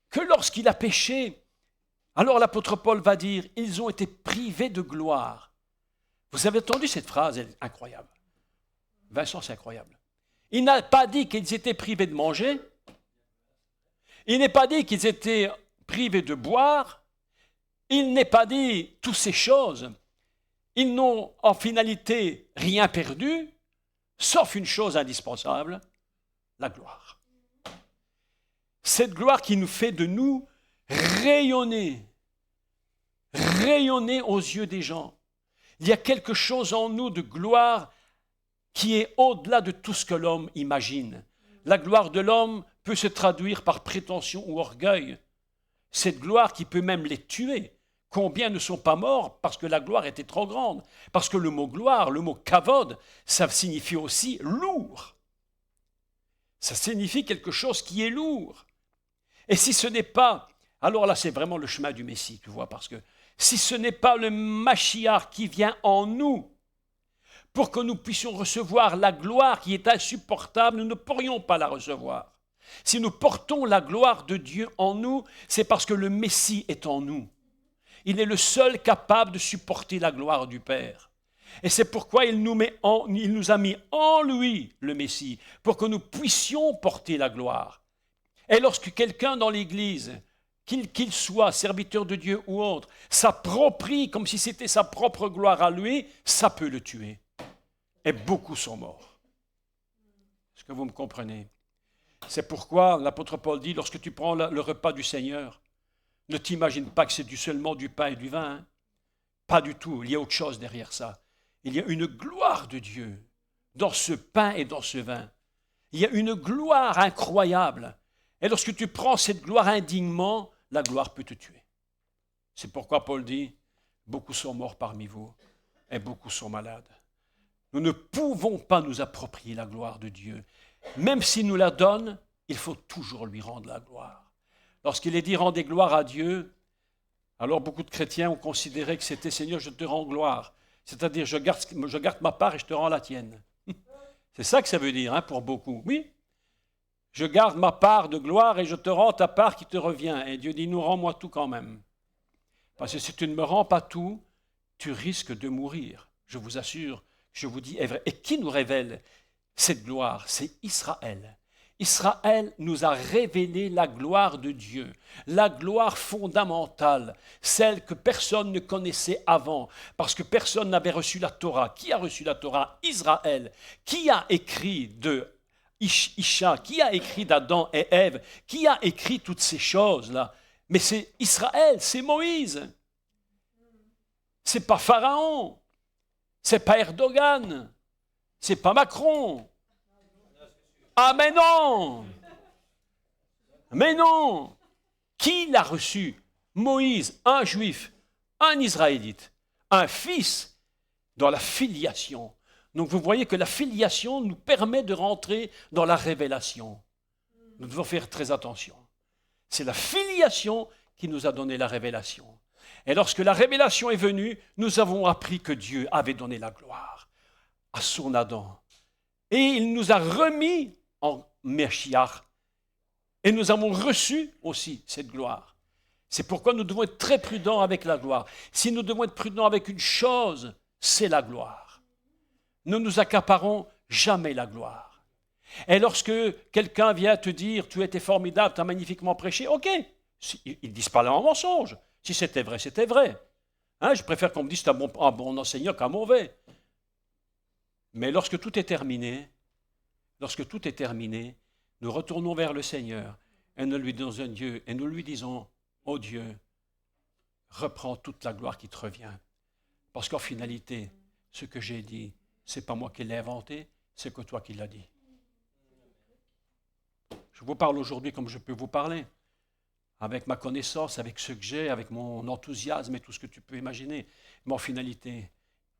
que lorsqu'il a péché, alors l'apôtre Paul va dire, ils ont été privés de gloire. Vous avez entendu cette phrase, elle est incroyable. Vincent, c'est incroyable. Il n'a pas dit qu'ils étaient privés de manger. Il n'est pas dit qu'ils étaient privés de boire. Il n'est pas dit toutes ces choses. Ils n'ont en finalité rien perdu, sauf une chose indispensable, la gloire. Cette gloire qui nous fait de nous rayonner aux yeux des gens. Il y a quelque chose en nous de gloire qui est au-delà de tout ce que l'homme imagine. La gloire de l'homme peut se traduire par prétention ou orgueil. Cette gloire qui peut même les tuer. Combien ne sont pas morts parce que la gloire était trop grande? Parce que le mot gloire, le mot kavod, ça signifie aussi lourd. Ça signifie quelque chose qui est lourd. Et si ce n'est pas, alors là c'est vraiment le chemin du Messie, tu vois, parce que si ce n'est pas le Mashiach qui vient en nous, pour que nous puissions recevoir la gloire qui est insupportable, nous ne pourrions pas la recevoir. Si nous portons la gloire de Dieu en nous, c'est parce que le Messie est en nous. Il est le seul capable de supporter la gloire du Père. Et c'est pourquoi il nous a mis en lui, le Messie, pour que nous puissions porter la gloire. Et lorsque quelqu'un dans l'Église, qu'il soit serviteur de Dieu ou autre, s'approprie comme si c'était sa propre gloire à lui, ça peut le tuer. Et beaucoup sont morts. Est-ce que vous me comprenez? C'est pourquoi l'apôtre Paul dit, lorsque tu prends le repas du Seigneur, ne t'imagine pas que c'est seulement du pain et du vin. Hein? Pas du tout, il y a autre chose derrière ça. Il y a une gloire de Dieu dans ce pain et dans ce vin. Il y a une gloire incroyable. Et lorsque tu prends cette gloire indignement, la gloire peut te tuer. C'est pourquoi Paul dit, beaucoup sont morts parmi vous et beaucoup sont malades. Nous ne pouvons pas nous approprier la gloire de Dieu. Même s'il nous la donne, il faut toujours lui rendre la gloire. Lorsqu'il est dit « rendez gloire à Dieu », alors beaucoup de chrétiens ont considéré que c'était « Seigneur, je te rends gloire ». C'est-à-dire je garde ma part et je te rends la tienne. C'est ça que ça veut dire, hein, pour beaucoup. Oui, je garde ma part de gloire et je te rends ta part qui te revient. Et Dieu dit « nous rends-moi tout quand même ». Parce que si tu ne me rends pas tout, tu risques de mourir. Je vous assure. Je vous dis, est vrai. Et qui nous révèle cette gloire? C'est Israël. Israël nous a révélé la gloire de Dieu, la gloire fondamentale, celle que personne ne connaissait avant, parce que personne n'avait reçu la Torah. Qui a reçu la Torah? Israël. Qui a écrit de Isha? Qui a écrit d'Adam et Ève? Qui a écrit toutes ces choses-là? Mais c'est Israël, c'est Moïse. C'est pas Pharaon. C'est pas Erdogan, c'est pas Macron. Ah mais non! Mais non! Qui l'a reçu? Moïse, un juif, un israélite, un fils dans la filiation. Donc vous voyez que la filiation nous permet de rentrer dans la révélation. Nous devons faire très attention. C'est la filiation qui nous a donné la révélation. Et lorsque la révélation est venue, nous avons appris que Dieu avait donné la gloire à son Adam. Et il nous a remis en Mashiach. Et nous avons reçu aussi cette gloire. C'est pourquoi nous devons être très prudents avec la gloire. Si nous devons être prudents avec une chose, c'est la gloire. Ne nous accaparons jamais la gloire. Et lorsque quelqu'un vient te dire « tu étais formidable, tu as magnifiquement prêché », ok, ils ne disent pas là en mensonge. Si c'était vrai, c'était vrai. Hein, je préfère qu'on me dise que c'est un bon enseignant qu'un mauvais. Mais lorsque tout est terminé, nous retournons vers le Seigneur et nous lui disons Dieu, et nous lui disons, oh Dieu, reprends toute la gloire qui te revient. Parce qu'en finalité, ce que j'ai dit, ce n'est pas moi qui l'ai inventé, c'est que toi qui l'as dit. Je vous parle aujourd'hui comme je peux vous parler, avec ma connaissance, avec ce que j'ai, avec mon enthousiasme et tout ce que tu peux imaginer. Mais en finalité,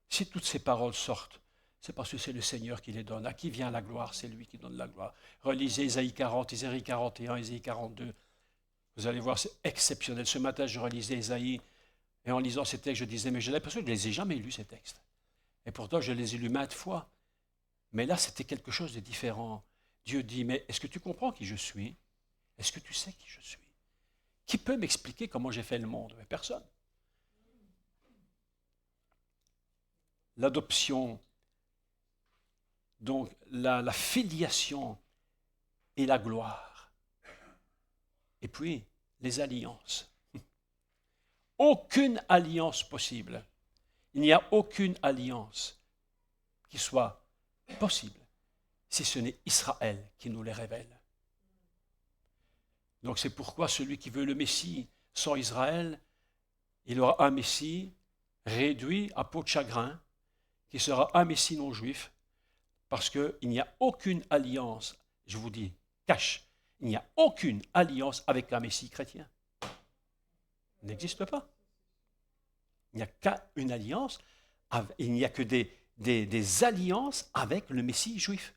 si toutes ces paroles sortent C'est parce que c'est le Seigneur qui les donne. À qui vient la gloire? C'est lui qui donne la gloire. Relisez Isaïe 40, Isaïe 41, Isaïe 42. Vous allez voir, c'est exceptionnel. Ce matin, je relisais Isaïe, et en lisant ces textes, je disais, mais j'ai l'impression que je ne les ai jamais lus, ces textes. Et pourtant, je les ai lus maintes fois. Mais là, c'était quelque chose de différent. Dieu dit, mais est-ce que tu comprends qui je suis? Est-ce que tu sais qui je suis? Qui peut m'expliquer comment j'ai fait le monde? Mais personne. L'adoption, donc la filiation et la gloire. Et puis, les alliances. Aucune alliance possible. Il n'y a aucune alliance qui soit possible si ce n'est Israël qui nous les révèle. Donc c'est pourquoi celui qui veut le Messie sans Israël, il aura un Messie réduit à peau de chagrin, qui sera un Messie non juif, parce qu'il n'y a aucune alliance, je vous dis, cache, il n'y a aucune alliance avec un Messie chrétien. Il n'existe pas. Il n'y a qu'une alliance, il n'y a que des alliances avec le Messie juif,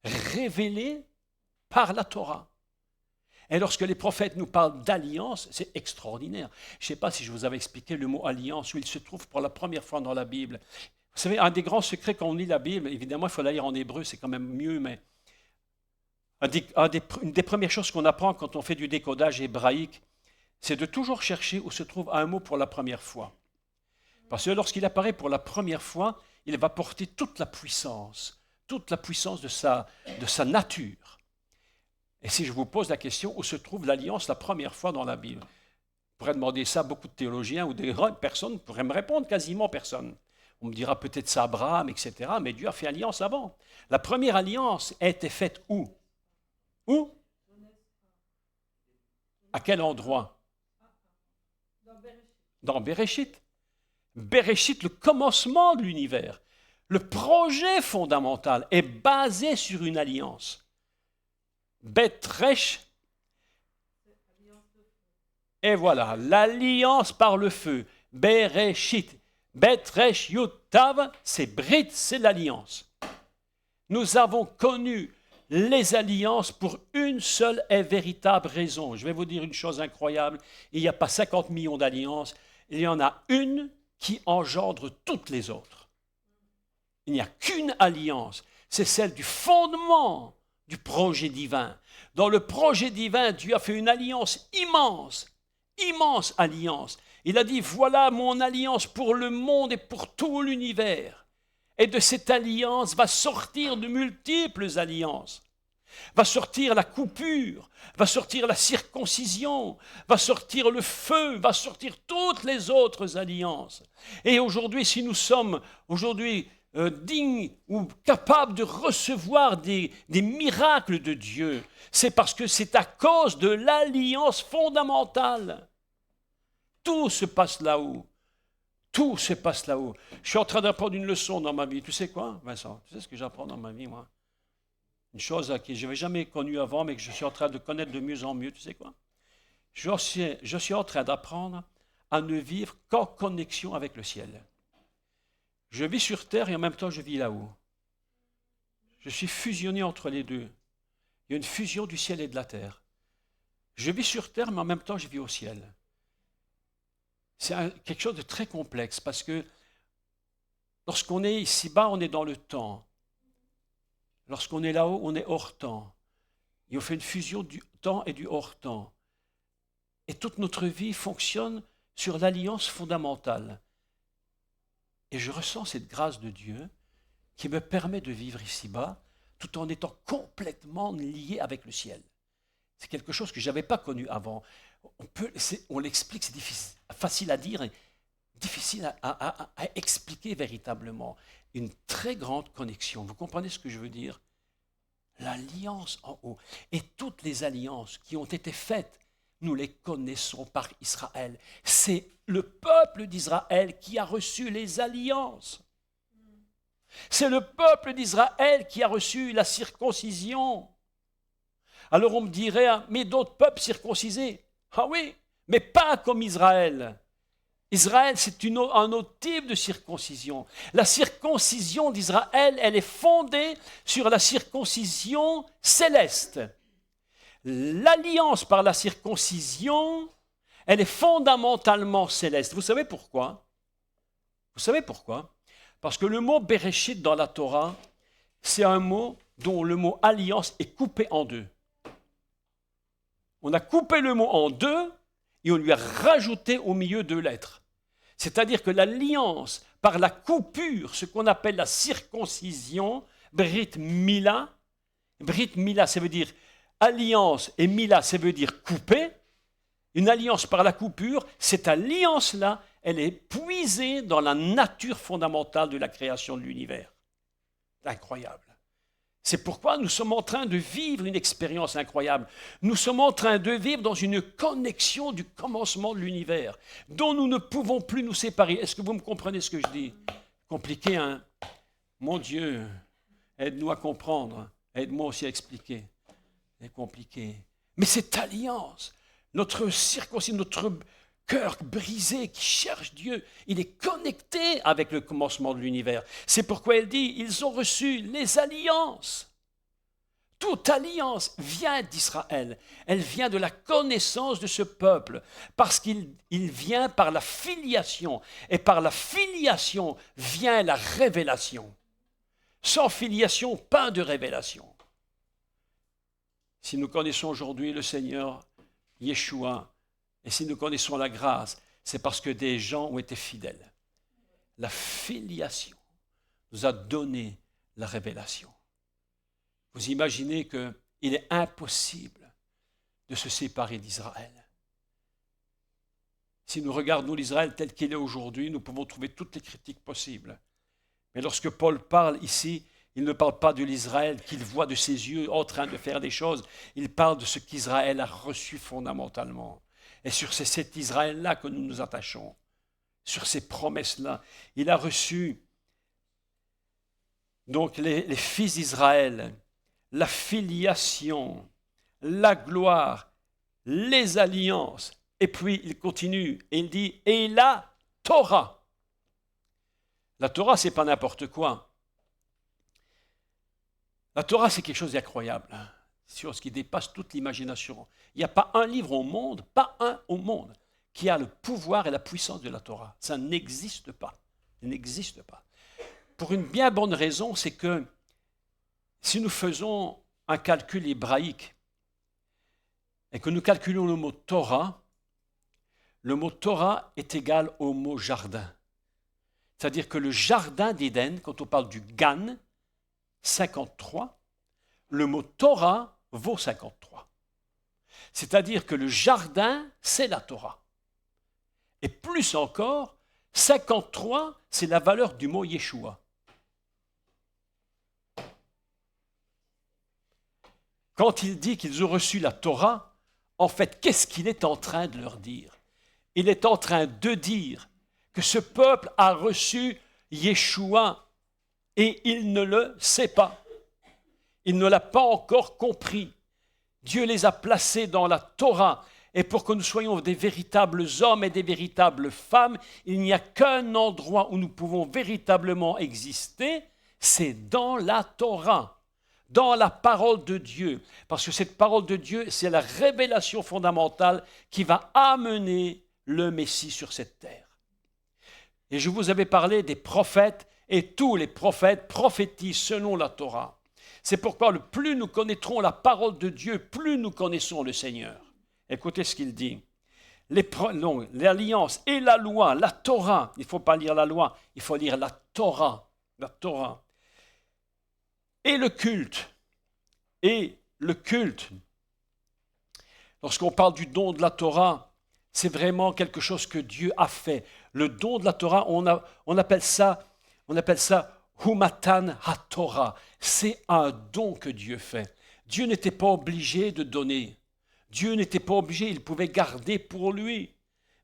révélées par la Torah. Et lorsque les prophètes nous parlent d'alliance, c'est extraordinaire. Je ne sais pas si je vous avais expliqué le mot alliance, où il se trouve pour la première fois dans la Bible. Vous savez, un des grands secrets quand on lit la Bible, évidemment, il faut la lire en hébreu, c'est quand même mieux, mais une des premières choses qu'on apprend quand on fait du décodage hébraïque, c'est de toujours chercher où se trouve un mot pour la première fois. Parce que lorsqu'il apparaît pour la première fois, il va porter toute la puissance de sa nature. Et si je vous pose la question, où se trouve l'alliance la première fois dans la Bible? Je pourrais demander ça à beaucoup de théologiens ou des personnes pourraient me répondre, quasiment personne. On me dira peut-être ça Abraham, etc. Mais Dieu a fait alliance avant. La première alliance a été faite où? Où? À quel endroit? Dans Bereshit. Bereshit, le commencement de l'univers. Le projet fondamental est basé sur une alliance. Beth-Resh, et voilà, l'alliance par le feu. Bereshit. Beth-Resh Yud-Tav, c'est Brit, c'est l'alliance. Nous avons connu les alliances pour une seule et véritable raison. Je vais vous dire une chose incroyable, il n'y a pas 50 millions d'alliances, il y en a une qui engendre toutes les autres. Il n'y a qu'une alliance, c'est celle du fondement du projet divin. Dans le projet divin, Dieu a fait une alliance immense, immense alliance. Il a dit, voilà mon alliance pour le monde et pour tout l'univers. Et de cette alliance va sortir de multiples alliances. Va sortir la coupure, va sortir la circoncision, va sortir le feu, va sortir toutes les autres alliances. Et aujourd'hui, si nous sommes dignes ou capables de recevoir des miracles de Dieu, c'est parce que c'est à cause de l'alliance fondamentale. Tout se passe là-haut. Tout se passe là-haut. Je suis en train d'apprendre une leçon dans ma vie. Tu sais quoi, Vincent? Tu sais ce que j'apprends dans ma vie, moi? Une chose que je n'avais jamais connue avant, mais que je suis en train de connaître de mieux en mieux. Tu sais quoi? Je suis en train d'apprendre à ne vivre qu'en connexion avec le ciel. Je vis sur terre et en même temps je vis là-haut. Je suis fusionné entre les deux. Il y a une fusion du ciel et de la terre. Je vis sur terre, mais en même temps je vis au ciel. C'est quelque chose de très complexe parce que lorsqu'on est ici-bas, on est dans le temps. Lorsqu'on est là-haut, on est hors temps. Et on fait une fusion du temps et du hors temps. Et toute notre vie fonctionne sur l'alliance fondamentale. Et je ressens cette grâce de Dieu qui me permet de vivre ici-bas tout en étant complètement lié avec le ciel. C'est quelque chose que je n'avais pas connu avant. On l'explique, c'est difficile, facile à dire et difficile à expliquer véritablement. Une très grande connexion. Vous comprenez ce que je veux dire? L'alliance en haut. Et toutes les alliances qui ont été faites, nous les connaissons par Israël. C'est le peuple d'Israël qui a reçu les alliances. C'est le peuple d'Israël qui a reçu la circoncision. Alors on me dirait, mais d'autres peuples circoncisés. Ah oui, mais pas comme Israël. Israël, c'est un autre type de circoncision. La circoncision d'Israël, elle est fondée sur la circoncision céleste. L'alliance par la circoncision, elle est fondamentalement céleste. Vous savez pourquoi? Vous savez pourquoi? Parce que le mot Bereshit dans la Torah, c'est un mot dont le mot alliance est coupé en deux. On a coupé le mot en deux et on lui a rajouté au milieu deux lettres. C'est-à-dire que l'alliance par la coupure, ce qu'on appelle la circoncision, Brit Mila, ça veut dire alliance et Mila, ça veut dire couper. Une alliance par la coupure, cette alliance-là, elle est puisée dans la nature fondamentale de la création de l'univers. C'est incroyable. C'est pourquoi nous sommes en train de vivre une expérience incroyable. Nous sommes en train de vivre dans une connexion du commencement de l'univers, dont nous ne pouvons plus nous séparer. Est-ce que vous me comprenez ce que je dis? Compliqué, hein? Mon Dieu, aide-nous à comprendre. Aide-moi aussi à expliquer. C'est compliqué. Mais cette alliance, notre circoncision, notre cœur brisé qui cherche Dieu, il est connecté avec le commencement de l'univers. C'est pourquoi elle dit, ils ont reçu les alliances. Toute alliance vient d'Israël. Elle vient de la connaissance de ce peuple, parce qu'il vient par la filiation. Et par la filiation vient la révélation. Sans filiation, pas de révélation. Si nous connaissons aujourd'hui le Seigneur Yeshua, et si nous connaissons la grâce, c'est parce que des gens ont été fidèles. La filiation nous a donné la révélation. Vous imaginez qu'il est impossible de se séparer d'Israël. Si nous regardons l'Israël tel qu'il est aujourd'hui, nous pouvons trouver toutes les critiques possibles. Mais lorsque Paul parle ici, il ne parle pas de l'Israël qu'il voit de ses yeux en train de faire des choses. Il parle de ce qu'Israël a reçu fondamentalement. Et sur cet Israël-là que nous nous attachons, sur ces promesses-là. Il a reçu donc les fils d'Israël, la filiation, la gloire, les alliances. Et puis il continue et il dit, et la Torah. La Torah, ce n'est pas n'importe quoi. La Torah, c'est quelque chose d'incroyable. C'est quelque chose qui dépasse toute l'imagination. Il n'y a pas un livre au monde, qui a le pouvoir et la puissance de la Torah. Ça n'existe pas. Ça n'existe pas. Pour une bien bonne raison, c'est que si nous faisons un calcul hébraïque et que nous calculons le mot Torah est égal au mot jardin. C'est-à-dire que le jardin d'Éden, quand on parle du Gan, 53, le mot Torah vaut 53. C'est-à-dire que le jardin, c'est la Torah. Et plus encore, 53, c'est la valeur du mot Yeshua. Quand il dit qu'ils ont reçu la Torah, en fait, qu'est-ce qu'il est en train de leur dire? Il est en train de dire que ce peuple a reçu Yeshua et il ne le sait pas. Il ne l'a pas encore compris. Dieu les a placés dans la Torah. Et pour que nous soyons des véritables hommes et des véritables femmes, il n'y a qu'un endroit où nous pouvons véritablement exister, c'est dans la Torah, dans la parole de Dieu. Parce que cette parole de Dieu, c'est la révélation fondamentale qui va amener le Messie sur cette terre. Et je vous avais parlé des prophètes, et tous les prophètes prophétisent selon la Torah. C'est pourquoi plus nous connaîtrons la parole de Dieu, plus nous connaissons le Seigneur. Écoutez ce qu'il dit. L'alliance et la loi, la Torah, il ne faut pas lire la loi, il faut lire la Torah. La Torah. Et le culte. Lorsqu'on parle du don de la Torah, c'est vraiment quelque chose que Dieu a fait. Le don de la Torah, on appelle ça Humatan HaTorah. C'est un don que Dieu fait. Dieu n'était pas obligé de donner. Dieu n'était pas obligé, il pouvait garder pour lui.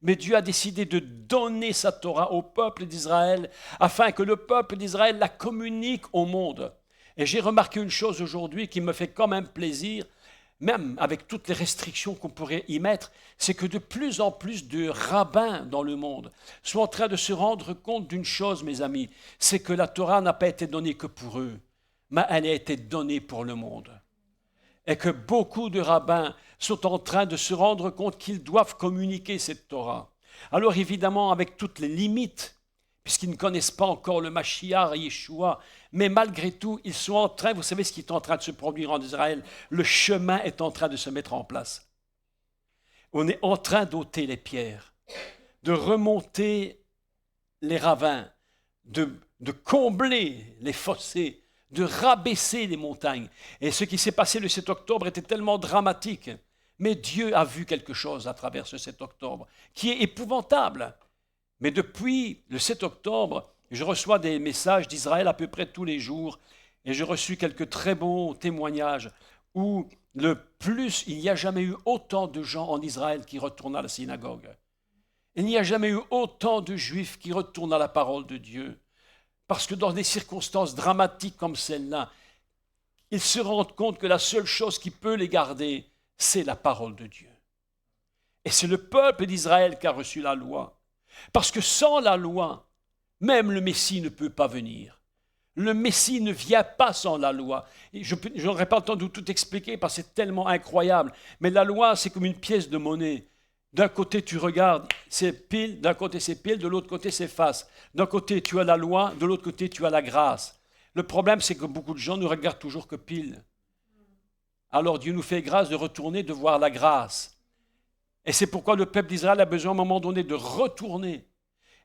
Mais Dieu a décidé de donner sa Torah au peuple d'Israël afin que le peuple d'Israël la communique au monde. Et j'ai remarqué une chose aujourd'hui qui me fait quand même plaisir. même avec toutes les restrictions qu'on pourrait y mettre, c'est que de plus en plus de rabbins dans le monde sont en train de se rendre compte d'une chose, mes amis, c'est que la Torah n'a pas été donnée que pour eux, mais elle a été donnée pour le monde. Et que beaucoup de rabbins sont en train de se rendre compte qu'ils doivent communiquer cette Torah. Alors évidemment, avec toutes les limites, puisqu'ils ne connaissent pas encore le Mashiach, Yeshua, mais malgré tout, ils sont en train, vous savez ce qui est en train de se produire en Israël, le chemin est en train de se mettre en place. On est en train d'ôter les pierres, de remonter les ravins, de combler les fossés, de rabaisser les montagnes. Et ce qui s'est passé le 7 octobre était tellement dramatique. Mais Dieu a vu quelque chose à travers ce 7 octobre qui est épouvantable. Mais depuis le 7 octobre, je reçois des messages d'Israël à peu près tous les jours et j'ai reçu quelques très bons témoignages où il n'y a jamais eu autant de gens en Israël qui retournent à la synagogue. Il n'y a jamais eu autant de Juifs qui retournent à la parole de Dieu. Parce que dans des circonstances dramatiques comme celle-là, ils se rendent compte que la seule chose qui peut les garder, c'est la parole de Dieu. Et c'est le peuple d'Israël qui a reçu la loi. Parce que sans la loi, même le Messie ne peut pas venir. Le Messie ne vient pas sans la loi. Et je n'aurais pas le temps de tout expliquer parce que c'est tellement incroyable. Mais la loi, c'est comme une pièce de monnaie. D'un côté, tu regardes, c'est pile, d'un côté, c'est pile, de l'autre côté, c'est face. D'un côté, tu as la loi, de l'autre côté, tu as la grâce. Le problème, c'est que beaucoup de gens ne regardent toujours que pile. Alors Dieu nous fait grâce de retourner, de voir la grâce. Et c'est pourquoi le peuple d'Israël a besoin à un moment donné de retourner.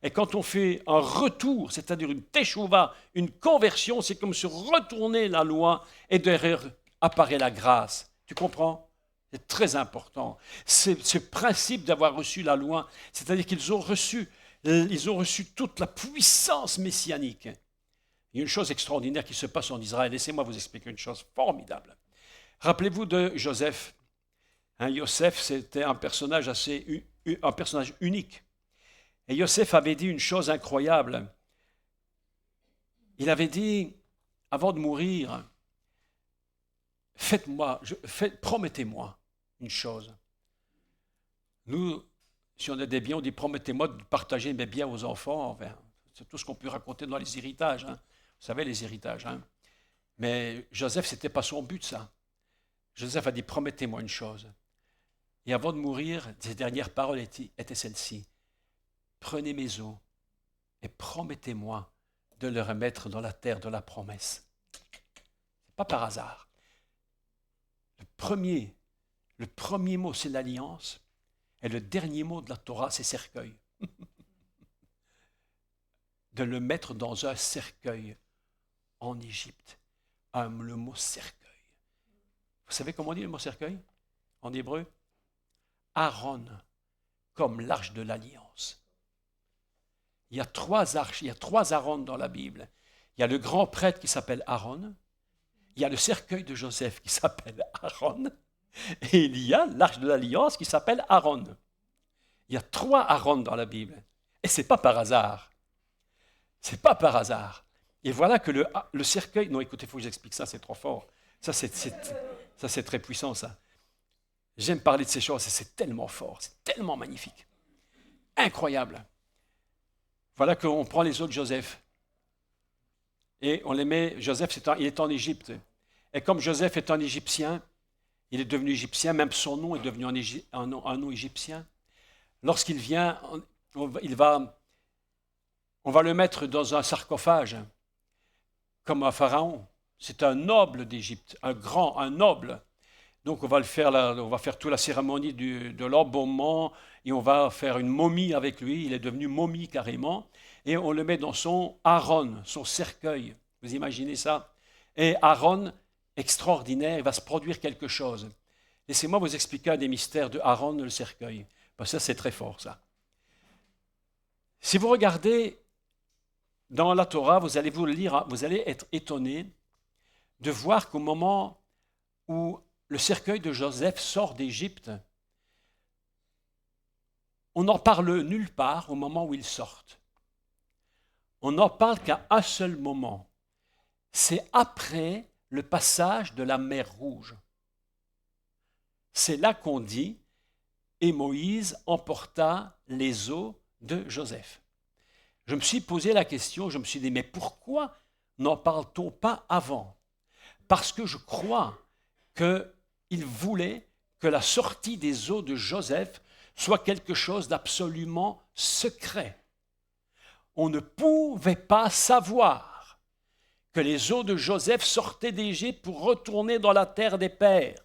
Et quand on fait un retour, c'est-à-dire une teshuva, une conversion, c'est comme se retourner la loi et derrière apparaît la grâce. Tu comprends ? C'est très important. C'est ce principe d'avoir reçu la loi, c'est-à-dire qu'ils ont reçu toute la puissance messianique. Il y a une chose extraordinaire qui se passe en Israël. Laissez-moi vous expliquer une chose formidable. Rappelez-vous de Joseph. Joseph, c'était un personnage unique. Et Joseph avait dit une chose incroyable. Il avait dit, avant de mourir, promettez-moi une chose. Nous, si on a des biens, on dit promettez-moi de partager mes biens aux enfants. Enfin, c'est tout ce qu'on peut raconter dans les héritages. Vous savez, les héritages. Mais Joseph, ce n'était pas son but, ça. Joseph a dit promettez-moi une chose. Et avant de mourir, ses dernières paroles étaient celles-ci. Prenez mes os et promettez-moi de les remettre dans la terre de la promesse. Ce n'est pas par hasard. Le premier mot, c'est l'alliance. Et le dernier mot de la Torah, c'est cercueil. De le mettre dans un cercueil en Égypte. Le mot cercueil. Vous savez comment on dit le mot cercueil en hébreu? Aaron, comme l'arche de l'alliance. Il y a 3 arches, il y a 3 Aaron dans la Bible. Il y a le grand prêtre qui s'appelle Aaron. Il y a le cercueil de Joseph qui s'appelle Aaron. Et il y a l'arche de l'alliance qui s'appelle Aaron. Il y a 3 Aaron dans la Bible. Et ce n'est pas par hasard. Ce n'est pas par hasard. Et voilà que le cercueil... Non, écoutez, il faut que j'explique ça, c'est trop fort. Ça, c'est très puissant, ça. J'aime parler de ces choses, c'est tellement fort, c'est tellement magnifique. Incroyable. Voilà qu'on prend les os de Joseph. Et on les met... Joseph, il est en Égypte. Et comme Joseph est un Égyptien, il est devenu Égyptien, même son nom est devenu un nom égyptien. Lorsqu'il vient, on va le mettre dans un sarcophage, comme un pharaon. C'est un noble d'Égypte, un noble. Donc on va faire toute la cérémonie de l'embaumement et on va faire une momie avec lui. Il est devenu momie carrément. Et on le met dans son Aaron, son cercueil. Vous imaginez ça? Et Aaron, extraordinaire, il va se produire quelque chose. Laissez-moi vous expliquer un des mystères de Aaron, le cercueil. Parce que ça, c'est très fort, ça. Si vous regardez dans la Torah, vous allez être étonné de voir qu'au moment où le cercueil de Joseph sort d'Égypte, on n'en parle nulle part au moment où ils sortent. On n'en parle qu'à un seul moment. C'est après le passage de la mer Rouge. c'est là qu'on dit « Et Moïse emporta les os de Joseph ». Je me suis posé la question, je me suis dit « Mais pourquoi n'en parle-t-on pas avant ?» Parce que je crois qu'il voulait que la sortie des os de Joseph soit quelque chose d'absolument secret. On ne pouvait pas savoir que les os de Joseph sortaient d'Égypte pour retourner dans la terre des pères.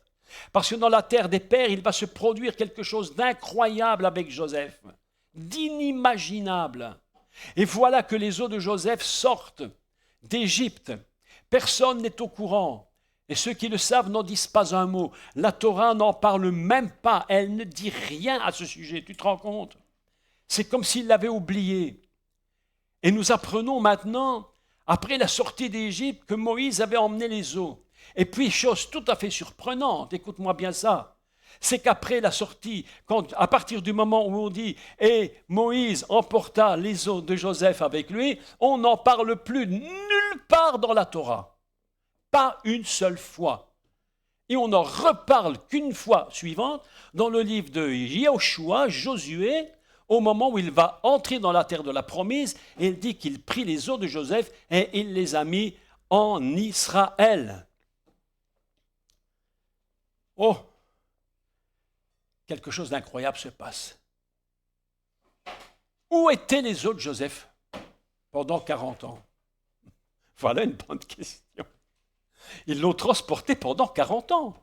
Parce que dans la terre des pères, il va se produire quelque chose d'incroyable avec Joseph, d'inimaginable. Et voilà que les os de Joseph sortent d'Égypte. Personne n'est au courant. Et ceux qui le savent n'en disent pas un mot. La Torah n'en parle même pas. Elle ne dit rien à ce sujet. Tu te rends compte? C'est comme s'il l'avait oublié. Et nous apprenons maintenant, après la sortie d'Égypte, que Moïse avait emmené les eaux. Et puis, chose tout à fait surprenante, écoute-moi bien ça, c'est qu'après la sortie, à partir du moment où on dit « Et Moïse emporta les os de Joseph avec lui », on n'en parle plus nulle part dans la Torah. Pas une seule fois. Et on n'en reparle qu'une fois suivante dans le livre de Jéhoshua, Josué, au moment où il va entrer dans la terre de la promise, et il dit qu'il prit les os de Joseph et il les a mis en Israël. Oh, quelque chose d'incroyable se passe. Où étaient les os de Joseph pendant 40 ans? Voilà une bonne question. Ils l'ont transporté pendant 40 ans.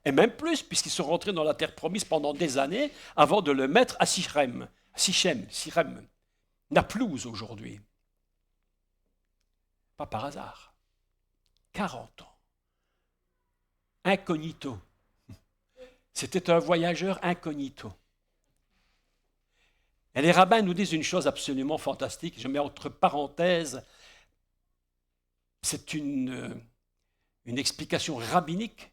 Et même plus, puisqu'ils sont rentrés dans la terre promise pendant des années avant de le mettre à Sichem, Naplouse aujourd'hui. Pas par hasard. 40 ans. Incognito. C'était un voyageur incognito. Et les rabbins nous disent une chose absolument fantastique, je mets entre parenthèses, c'est une explication rabbinique,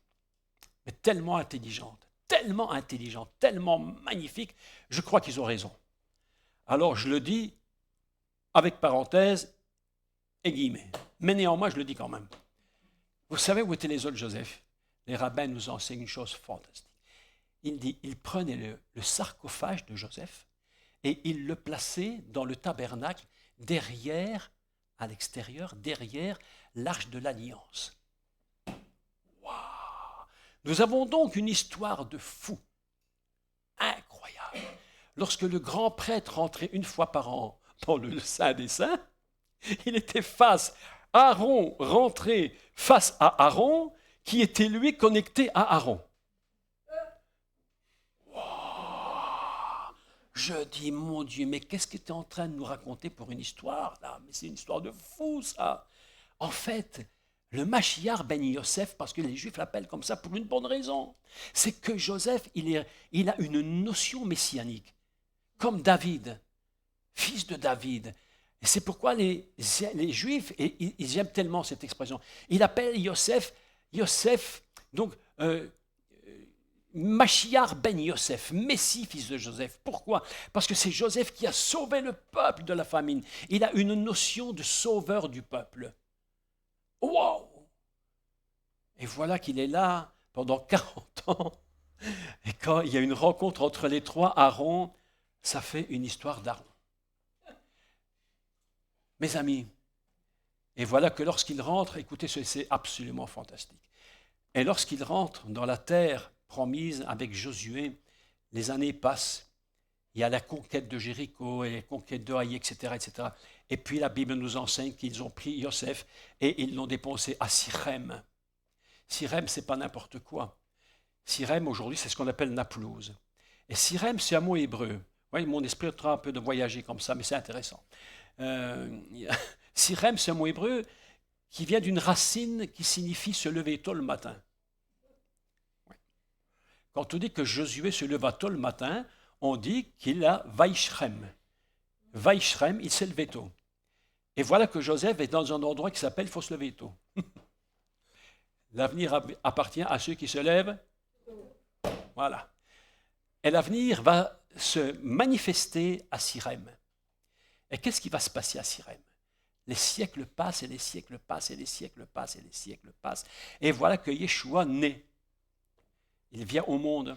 mais tellement intelligente, tellement magnifique, je crois qu'ils ont raison. Alors je le dis avec parenthèse et guillemets, mais néanmoins je le dis quand même. Vous savez où étaient les os de Joseph? Les rabbins nous enseignent une chose fantastique. Il dit, il prenait le sarcophage de Joseph et il le plaçait dans le tabernacle derrière, à l'extérieur, derrière l'arche de l'alliance. Waouh! Nous avons donc une histoire de fou, incroyable. Lorsque le grand prêtre rentrait une fois par an dans le Saint des Saints, il était Aaron rentrait face à Aaron, qui était lui connecté à Aaron. Je dis, mon Dieu, mais qu'est-ce que tu es en train de nous raconter pour une histoire là? Mais c'est une histoire de fou, ça. En fait, le Mashiach ben Yosef, parce que les Juifs l'appellent comme ça pour une bonne raison, c'est que Joseph, il a une notion messianique, comme David, fils de David. Et c'est pourquoi les Juifs, et ils aiment tellement cette expression, ils appellent Yosef, donc Mashiach ben Yosef, Messie, fils de Joseph. Pourquoi? Parce que c'est Joseph qui a sauvé le peuple de la famine. Il a une notion de sauveur du peuple. Wow! Et voilà qu'il est là pendant 40 ans. Et quand il y a une rencontre entre les trois, Aaron, ça fait une histoire d'Aaron. Mes amis, et voilà que lorsqu'il rentre, écoutez, c'est absolument fantastique. Et lorsqu'il rentre dans la terre promise avec Josué, les années passent. Il y a la conquête de Jéricho et la conquête de Haï, etc., etc. Et puis la Bible nous enseigne qu'ils ont pris Yosef et ils l'ont dépensé à Sichem. Sichem, ce n'est pas n'importe quoi. Sichem, aujourd'hui, c'est ce qu'on appelle Naplouse. Et Sichem, c'est un mot hébreu. Vous voyez, mon esprit est en train un peu de voyager comme ça, mais c'est intéressant. Sichem, c'est un mot hébreu qui vient d'une racine qui signifie se lever tôt le matin. Quand on dit que Josué se leva tôt le matin, on dit qu'il a Vaïshrem. Vaïshrem, il s'est levé tôt. Et voilà que Joseph est dans un endroit qui s'appelle « faut se lever tôt ». L'avenir appartient à ceux qui se lèvent. Voilà. Et l'avenir va se manifester à Sichem. Et qu'est-ce qui va se passer à Sichem? Les siècles passent et les siècles passent et les siècles passent et les siècles passent. Et voilà que Yeshua naît. Il vient au monde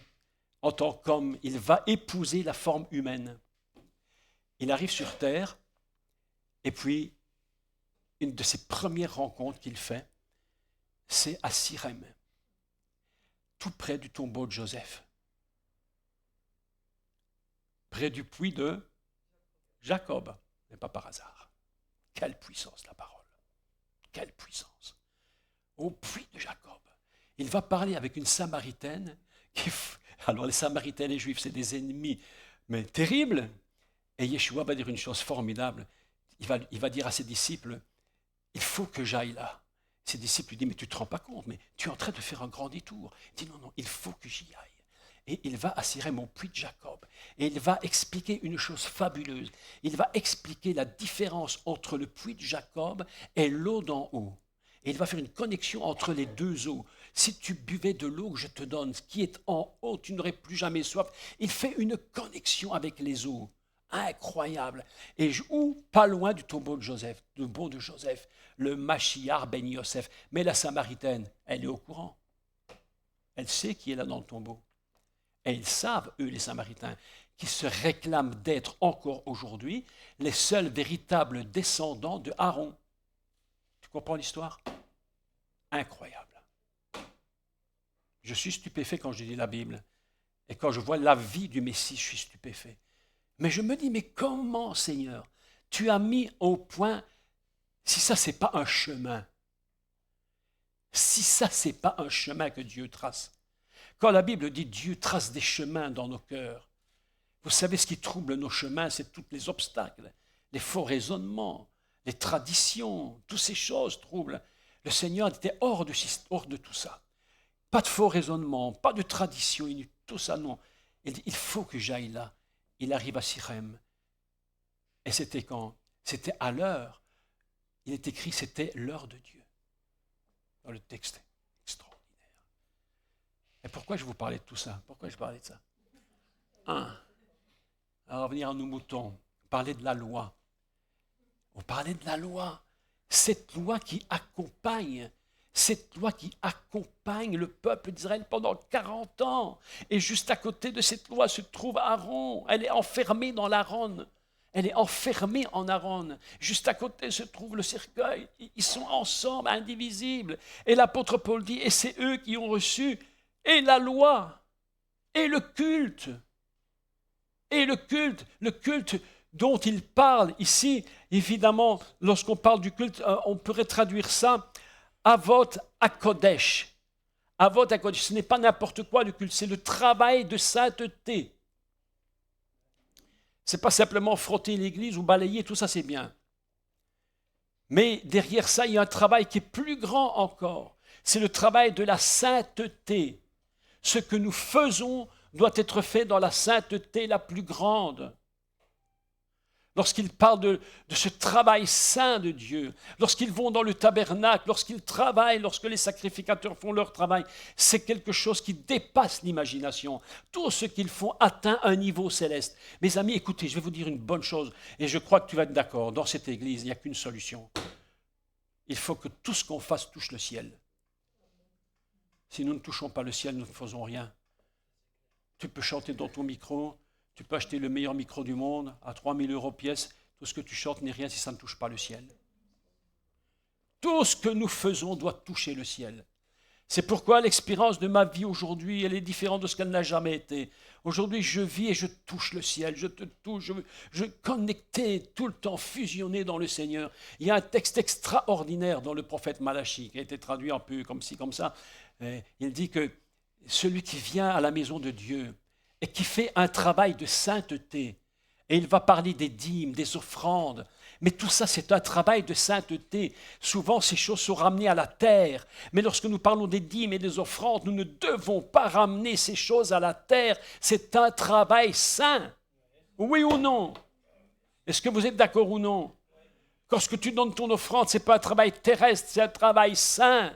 en tant qu'homme. Il va épouser la forme humaine. Il arrive sur terre et puis une de ses premières rencontres qu'il fait, c'est à Sirem, tout près du tombeau de Joseph, près du puits de Jacob, mais pas par hasard. Quelle puissance la parole, quelle puissance. Au puits de Jacob, il va parler avec une Samaritaine, alors les Samaritains et les Juifs, c'est des ennemis, mais terribles, et Yeshua va dire une chose formidable, il va dire à ses disciples, il faut que j'aille là. Ses disciples lui disent, mais tu ne te rends pas compte, mais tu es en train de faire un grand détour. Il dit, non, il faut que j'y aille. Et il va à Sirem au puits de Jacob. Et il va expliquer une chose fabuleuse. Il va expliquer la différence entre le puits de Jacob et l'eau d'en haut. Et il va faire une connexion entre les deux eaux. Si tu buvais de l'eau que je te donne, ce qui est en haut, tu n'aurais plus jamais soif. Il fait une connexion avec les eaux. Incroyable. Et où, pas loin du tombeau de Joseph, le Machiar ben Yosef. Mais la Samaritaine, elle est au courant. Elle sait qui est là dans le tombeau. Et ils savent, eux, les Samaritains, qui se réclament d'être encore aujourd'hui les seuls véritables descendants de Aaron. Tu comprends l'histoire? Incroyable. Je suis stupéfait quand je lis la Bible. Et quand je vois la vie du Messie, je suis stupéfait. Mais je me dis, mais comment, Seigneur, tu as mis au point, si ça, ce n'est pas un chemin, si ça, ce n'est pas un chemin que Dieu trace. Quand la Bible dit Dieu trace des chemins dans nos cœurs, vous savez ce qui trouble nos chemins, c'est tous les obstacles, les faux raisonnements, les traditions, toutes ces choses troublent. Le Seigneur était hors de tout ça. Pas de faux raisonnements, pas de tradition, tout ça, non. Il dit, il faut que j'aille là. Il arrive à Sirem. Et c'était quand? C'était à l'heure. Il est écrit, c'était l'heure de Dieu. Dans le texte extraordinaire. Et pourquoi je vous parlais de tout ça? Pourquoi je parlais de ça? Alors, revenir à nos moutons. Parler de la loi. On parlait de la loi. Cette loi qui accompagne le peuple d'Israël pendant 40 ans. Et juste à côté de cette loi se trouve Aaron. Elle est enfermée dans l'Aaron. Elle est enfermée en Aaron. Juste à côté se trouve le cercueil. Ils sont ensemble, indivisibles. Et l'apôtre Paul dit, et c'est eux qui ont reçu et la loi, et le culte. Et le culte dont il parle ici, évidemment, lorsqu'on parle du culte, on pourrait traduire ça Avot HaKodesh. Avot HaKodesh, ce n'est pas n'importe quoi le culte, c'est le travail de sainteté. Ce n'est pas simplement frotter l'église ou balayer, tout ça c'est bien. Mais derrière ça, il y a un travail qui est plus grand encore. C'est le travail de la sainteté. Ce que nous faisons doit être fait dans la sainteté la plus grande. Lorsqu'ils parlent de ce travail saint de Dieu, lorsqu'ils vont dans le tabernacle, lorsqu'ils travaillent, lorsque les sacrificateurs font leur travail, c'est quelque chose qui dépasse l'imagination. Tout ce qu'ils font atteint un niveau céleste. Mes amis, écoutez, je vais vous dire une bonne chose, et je crois que tu vas être d'accord. Dans cette église, il n'y a qu'une solution. Il faut que tout ce qu'on fasse touche le ciel. Si nous ne touchons pas le ciel, nous ne faisons rien. Tu peux chanter dans ton micro, tu peux acheter le meilleur micro du monde à 3 000 € pièce. Tout ce que tu chantes n'est rien si ça ne touche pas le ciel. Tout ce que nous faisons doit toucher le ciel. C'est pourquoi l'expérience de ma vie aujourd'hui, elle est différente de ce qu'elle n'a jamais été. Aujourd'hui, je vis et je touche le ciel, je te touche, je connecté tout le temps, fusionné dans le Seigneur. Il y a un texte extraordinaire dans le prophète Malachi qui a été traduit un peu comme ci, comme ça. Il dit que celui qui vient à la maison de Dieu et qui fait un travail de sainteté, et il va parler des dîmes, des offrandes, mais tout ça c'est un travail de sainteté. Souvent ces choses sont ramenées à la terre, mais lorsque nous parlons des dîmes et des offrandes, nous ne devons pas ramener ces choses à la terre, c'est un travail saint. Oui ou non? Est-ce que vous êtes d'accord ou non? Lorsque tu donnes ton offrande, ce n'est pas un travail terrestre, c'est un travail saint.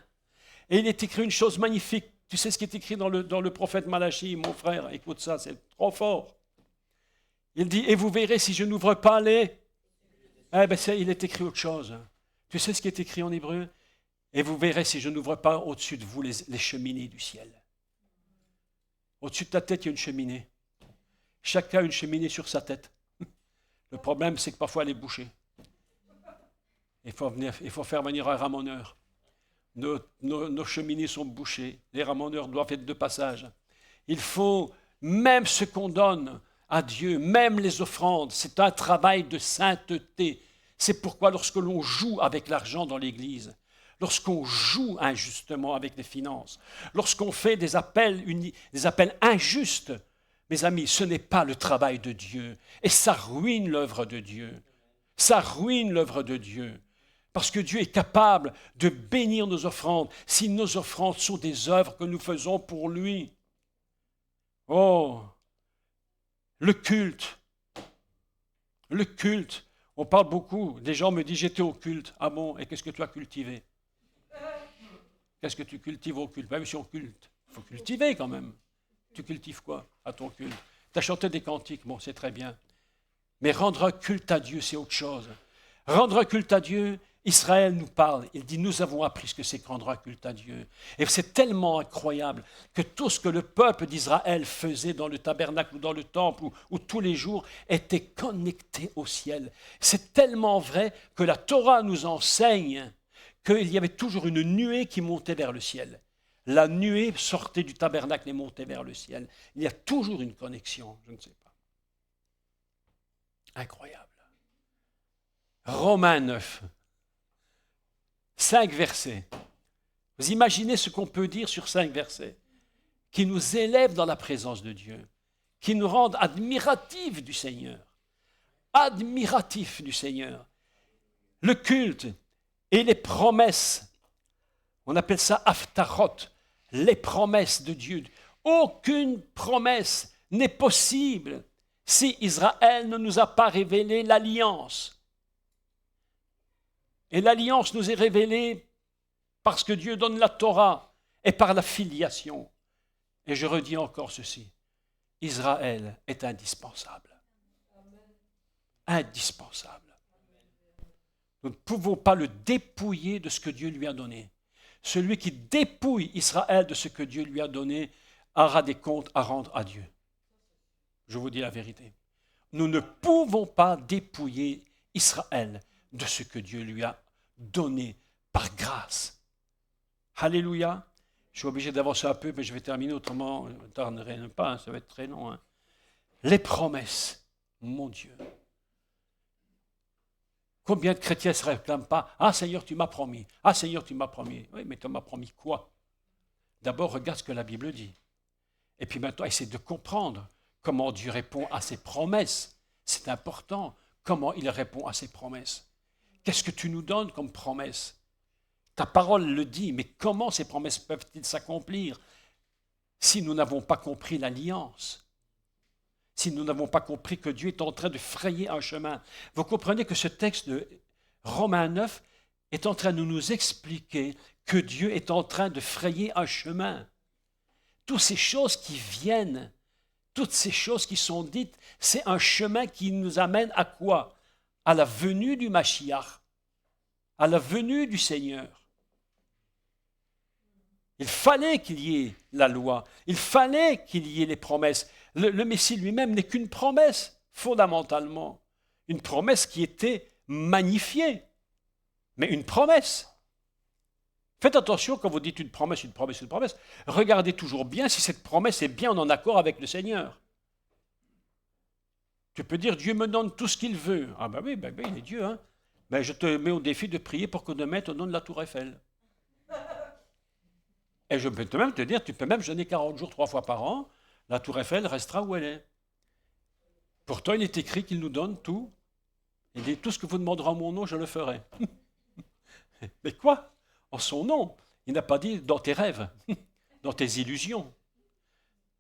Et il est écrit une chose magnifique. Tu sais ce qui est écrit dans le prophète Malachi, mon frère, écoute ça, c'est trop fort. Il dit, et vous verrez si je n'ouvre pas les... il est écrit autre chose. Tu sais ce qui est écrit en hébreu? Et vous verrez si je n'ouvre pas au-dessus de vous les cheminées du ciel. Au-dessus de ta tête, il y a une cheminée. Chacun a une cheminée sur sa tête. Le problème, c'est que parfois, elle est bouchée. Il faut faire venir un ramoneur. Nos cheminées sont bouchées. Les ramoneurs doivent être de passage. Il faut, même ce qu'on donne à Dieu, même les offrandes, c'est un travail de sainteté. C'est pourquoi lorsque l'on joue avec l'argent dans l'Église, lorsqu'on joue injustement avec les finances, lorsqu'on fait des appels injustes, mes amis, ce n'est pas le travail de Dieu. Et ça ruine l'œuvre de Dieu. Ça ruine l'œuvre de Dieu. Parce que Dieu est capable de bénir nos offrandes si nos offrandes sont des œuvres que nous faisons pour lui. Oh, le culte. Le culte. On parle beaucoup. Des gens me disent, j'étais au culte. Ah bon, et qu'est-ce que tu as cultivé? Qu'est-ce que tu cultives au culte? Même si on culte, il faut cultiver quand même. Tu cultives quoi à ton culte? Tu as chanté des cantiques, bon, c'est très bien. Mais rendre un culte à Dieu, c'est autre chose. Rendre un culte à Dieu, Israël nous parle. Il dit, nous avons appris ce que c'est que rendre un culte à Dieu. Et c'est tellement incroyable que tout ce que le peuple d'Israël faisait dans le tabernacle ou dans le temple ou tous les jours était connecté au ciel. C'est tellement vrai que la Torah nous enseigne qu'il y avait toujours une nuée qui montait vers le ciel. La nuée sortait du tabernacle et montait vers le ciel. Il y a toujours une connexion, je ne sais pas. Incroyable. Romains 9, 5 versets. Vous imaginez ce qu'on peut dire sur 5 versets qui nous élèvent dans la présence de Dieu, qui nous rendent admiratifs du Seigneur. Admiratifs du Seigneur. Le culte et les promesses, on appelle ça Haftarot, les promesses de Dieu. Aucune promesse n'est possible si Israël ne nous a pas révélé l'alliance. Et l'alliance nous est révélée parce que Dieu donne la Torah et par la filiation. Et je redis encore ceci, Israël est indispensable. Indispensable. Nous ne pouvons pas le dépouiller de ce que Dieu lui a donné. Celui qui dépouille Israël de ce que Dieu lui a donné aura des comptes à rendre à Dieu. Je vous dis la vérité. Nous ne pouvons pas dépouiller Israël de ce que Dieu lui a donné par grâce. Alléluia. Je suis obligé d'avancer un peu, mais je vais terminer, autrement, je ne tarderai pas, hein, ça va être très long. Hein. Les promesses, mon Dieu. Combien de chrétiens ne se réclament pas? Ah Seigneur, tu m'as promis. Ah Seigneur, tu m'as promis. Oui, mais tu m'as promis quoi? D'abord, regarde ce que la Bible dit. Et puis maintenant, essaie de comprendre comment Dieu répond à ses promesses. C'est important. Comment il répond à ses promesses. Qu'est-ce que tu nous donnes comme promesse? Ta parole le dit, mais comment ces promesses peuvent-ils s'accomplir si nous n'avons pas compris l'alliance? Si nous n'avons pas compris que Dieu est en train de frayer un chemin. Vous comprenez que ce texte de Romains 9 est en train de nous expliquer que Dieu est en train de frayer un chemin. Toutes ces choses qui viennent, toutes ces choses qui sont dites, c'est un chemin qui nous amène à quoi? À la venue du Mashiach, à la venue du Seigneur. Il fallait qu'il y ait la loi, il fallait qu'il y ait les promesses. Le Messie lui-même n'est qu'une promesse, fondamentalement. Une promesse qui était magnifiée, mais une promesse. Faites attention quand vous dites une promesse, une promesse, une promesse. Regardez toujours bien si cette promesse est bien en accord avec le Seigneur. Tu peux dire, Dieu me donne tout ce qu'il veut. Ah ben oui, il est Dieu. Hein. Ben, je te mets au défi de prier pour qu'on te mette au nom de la Tour Eiffel. Et je peux même te dire, tu peux même jeûner 40 jours 3 fois par an, la Tour Eiffel restera où elle est. Pourtant, il est écrit qu'il nous donne tout. Il dit, tout ce que vous demanderez en mon nom, je le ferai. Mais quoi? En son nom. Il n'a pas dit dans tes rêves, dans tes illusions.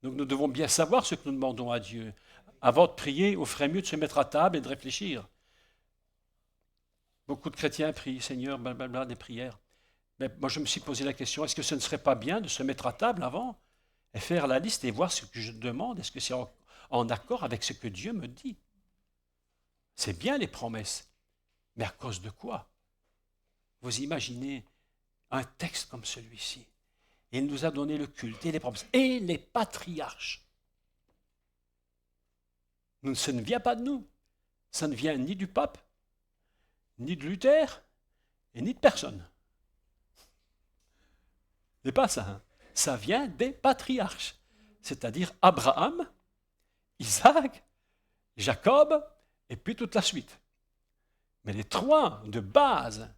Donc nous devons bien savoir ce que nous demandons à Dieu. Avant de prier, il ferait mieux de se mettre à table et de réfléchir. Beaucoup de chrétiens prient, Seigneur, blablabla, des prières. Mais moi, je me suis posé la question, est-ce que ce ne serait pas bien de se mettre à table avant et faire la liste et voir ce que je demande? Est-ce que c'est en accord avec ce que Dieu me dit? C'est bien les promesses, mais à cause de quoi? Vous imaginez un texte comme celui-ci. Et il nous a donné le culte et les promesses. Et les patriarches. Ça ne vient pas de nous. Ça ne vient ni du pape, ni de Luther, et ni de personne. C'est pas ça. Hein. Ça vient des patriarches. C'est-à-dire Abraham, Isaac, Jacob, et puis toute la suite. Mais les trois de base,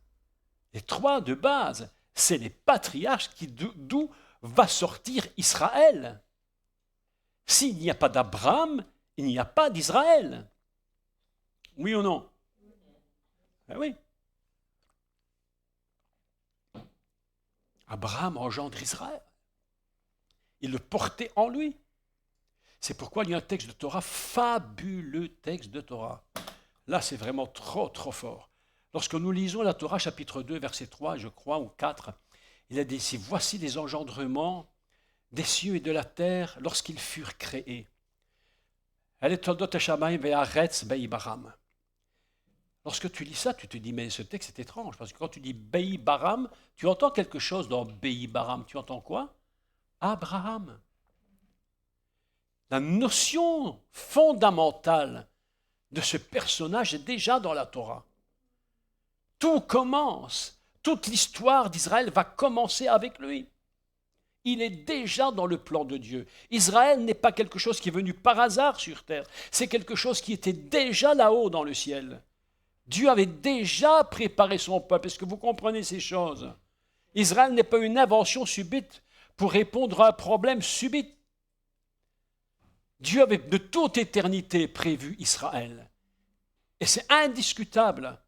c'est les patriarches d'où va sortir Israël. S'il n'y a pas d'Abraham, il n'y a pas d'Israël. Oui ou non? Ben oui. Abraham engendre Israël. Il le portait en lui. C'est pourquoi il y a un texte de Torah, fabuleux texte de Torah. Là, c'est vraiment trop, trop fort. Lorsque nous lisons la Torah, chapitre 2, verset 3, je crois, ou 4, il a dit ici, voici les engendrements des cieux et de la terre lorsqu'ils furent créés. Lorsque tu lis ça, tu te dis, mais ce texte est étrange, parce que quand tu dis Bei Baram, tu entends quelque chose dans Bei Baram. Tu entends quoi? Abraham. La notion fondamentale de ce personnage est déjà dans la Torah. Tout commence, toute l'histoire d'Israël va commencer avec lui. Il est déjà dans le plan de Dieu. Israël n'est pas quelque chose qui est venu par hasard sur terre, c'est quelque chose qui était déjà là-haut dans le ciel. Dieu avait déjà préparé son peuple. Est-ce que vous comprenez ces choses? Israël n'est pas une invention subite pour répondre à un problème subit. Dieu avait de toute éternité prévu Israël. Et c'est indiscutable.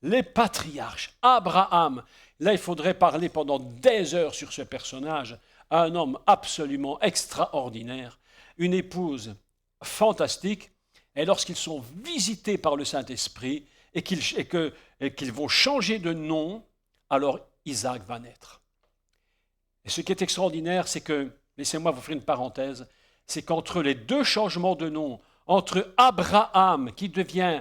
Les patriarches, Abraham, là il faudrait parler pendant des heures sur ce personnage, un homme absolument extraordinaire, une épouse fantastique, et lorsqu'ils sont visités par le Saint-Esprit et qu'ils vont changer de nom, alors Isaac va naître. Et ce qui est extraordinaire, c'est que, laissez-moi vous faire une parenthèse, c'est qu'entre les deux changements de nom, entre Abram qui devient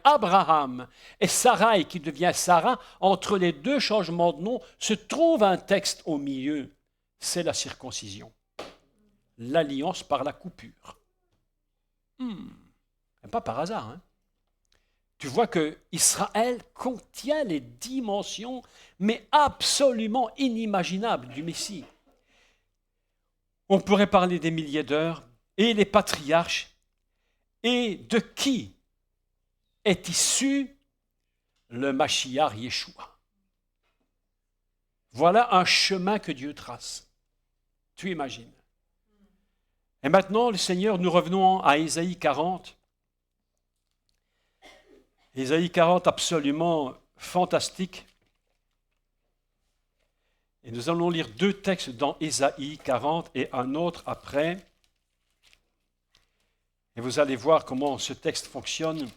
Abraham et Sarai qui devient Sarah, entre les deux changements de nom se trouve un texte au milieu, c'est la circoncision, l'alliance par la coupure. Pas par hasard. Hein? Tu vois que Israël contient les dimensions, mais absolument inimaginables du Messie. On pourrait parler des milliers d'heures, et les patriarches, et de qui est issu le Mashiach Yeshua. Voilà un chemin que Dieu trace. Tu imagines. Et maintenant, le Seigneur, nous revenons à Ésaïe 40. Ésaïe 40, absolument fantastique. Et nous allons lire deux textes dans Ésaïe 40 et un autre après. Et vous allez voir comment ce texte fonctionne.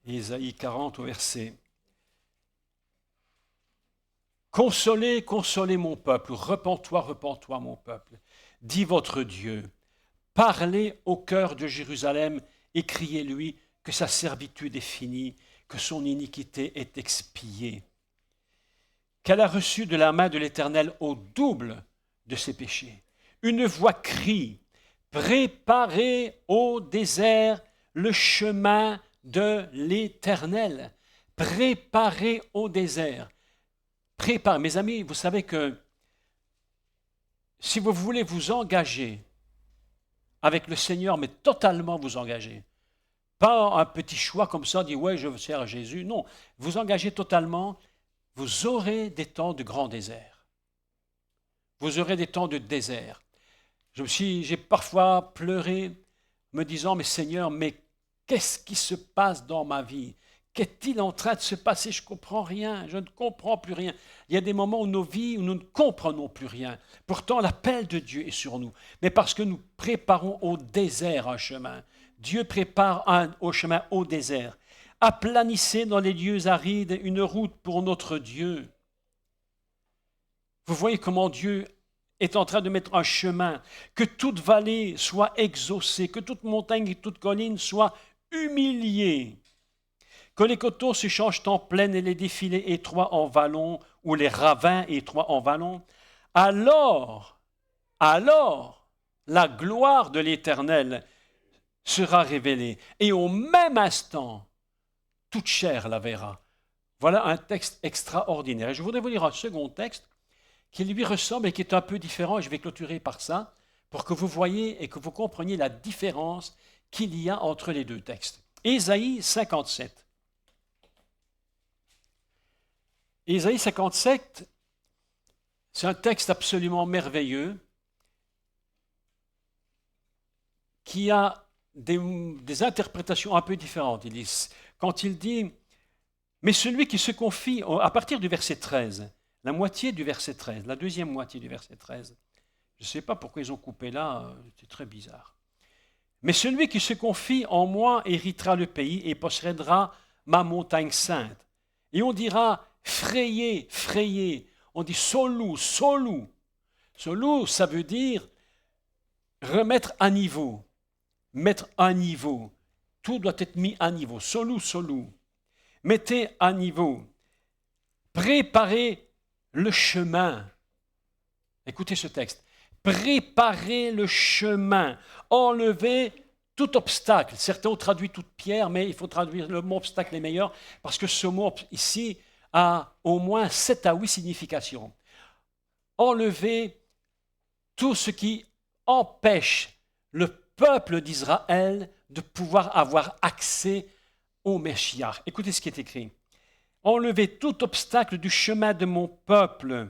Ésaïe 40 au verset. Consolez, consolez mon peuple, repens-toi, repens-toi mon peuple, dit votre Dieu. Parlez au cœur de Jérusalem et criez-lui que sa servitude est finie, que son iniquité est expiée, qu'elle a reçu de la main de l'Éternel au double de ses péchés. Une voix crie, préparez au désert le chemin de l'Éternel. Préparez au désert. Préparez. Mes amis, vous savez que si vous voulez vous engager avec le Seigneur, mais totalement vous engager, pas un petit choix comme ça, dire ouais, je veux servir Jésus. Non, vous engagez totalement. Vous aurez des temps de grand désert. Vous aurez des temps de désert. J'ai parfois pleuré, me disant, mais Seigneur, mais qu'est-ce qui se passe dans ma vie? Qu'est-il en train de se passer? Je ne comprends rien, je ne comprends plus rien. Il y a des moments où nos vies, où nous ne comprenons plus rien. Pourtant, l'appel de Dieu est sur nous. Mais parce que nous préparons au désert un chemin. Dieu prépare au chemin au désert. Aplanissez dans les lieux arides une route pour notre Dieu. Vous voyez comment Dieu est en train de mettre un chemin, que toute vallée soit exaucée, que toute montagne et toute colline soit humiliés, que les coteaux se changent en plaine et les défilés étroits en vallons, ou les ravins étroits en vallons, alors, la gloire de l'Éternel sera révélée. Et au même instant, toute chair la verra. Voilà un texte extraordinaire. Et je voudrais vous lire un second texte qui lui ressemble et qui est un peu différent. Et je vais clôturer par ça pour que vous voyez et que vous compreniez la différence qu'il y a entre les deux textes. Ésaïe 57. Ésaïe 57, c'est un texte absolument merveilleux qui a des interprétations un peu différentes. Quand il dit, mais celui qui se confie, à partir du verset 13, la moitié du verset 13, la deuxième moitié du verset 13, je ne sais pas pourquoi ils ont coupé là, c'est très bizarre. Mais celui qui se confie en moi héritera le pays et possédera ma montagne sainte. Et on dira, frayez, frayez. On dit solou, solou. Solou, ça veut dire remettre à niveau, mettre à niveau. Tout doit être mis à niveau. Solou, solou. Mettez à niveau. Préparez le chemin. Écoutez ce texte. Préparez le chemin. Enlevez tout obstacle. Certains ont traduit toute pierre, mais il faut traduire le mot obstacle est meilleur parce que ce mot ici a au moins 7 à 8 significations. Enlevez tout ce qui empêche le peuple d'Israël de pouvoir avoir accès au Meshiach. Écoutez ce qui est écrit. Enlevez tout obstacle du chemin de mon peuple.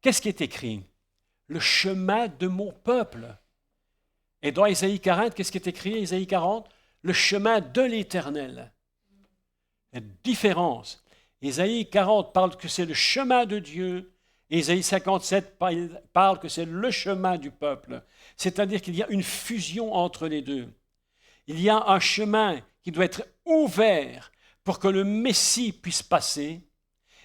Qu'est-ce qui est écrit? Le chemin de mon peuple. Et dans Ésaïe 40, qu'est-ce qui est écrit? Ésaïe 40, le chemin de l'Éternel. La différence. Ésaïe 40 parle que c'est le chemin de Dieu. Ésaïe 57 parle que c'est le chemin du peuple. C'est-à-dire qu'il y a une fusion entre les deux. Il y a un chemin qui doit être ouvert pour que le Messie puisse passer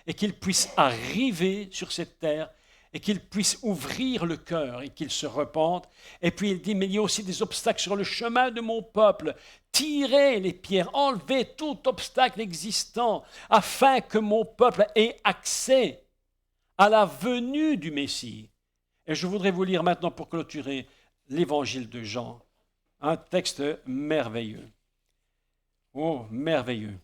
et qu'il puisse arriver sur cette terre et qu'il puisse ouvrir le cœur et qu'il se repente. Et puis il dit, mais il y a aussi des obstacles sur le chemin de mon peuple. Tirez les pierres, enlevez tout obstacle existant afin que mon peuple ait accès à la venue du Messie. Et je voudrais vous lire maintenant pour clôturer l'évangile de Jean, un texte merveilleux. Oh, merveilleux.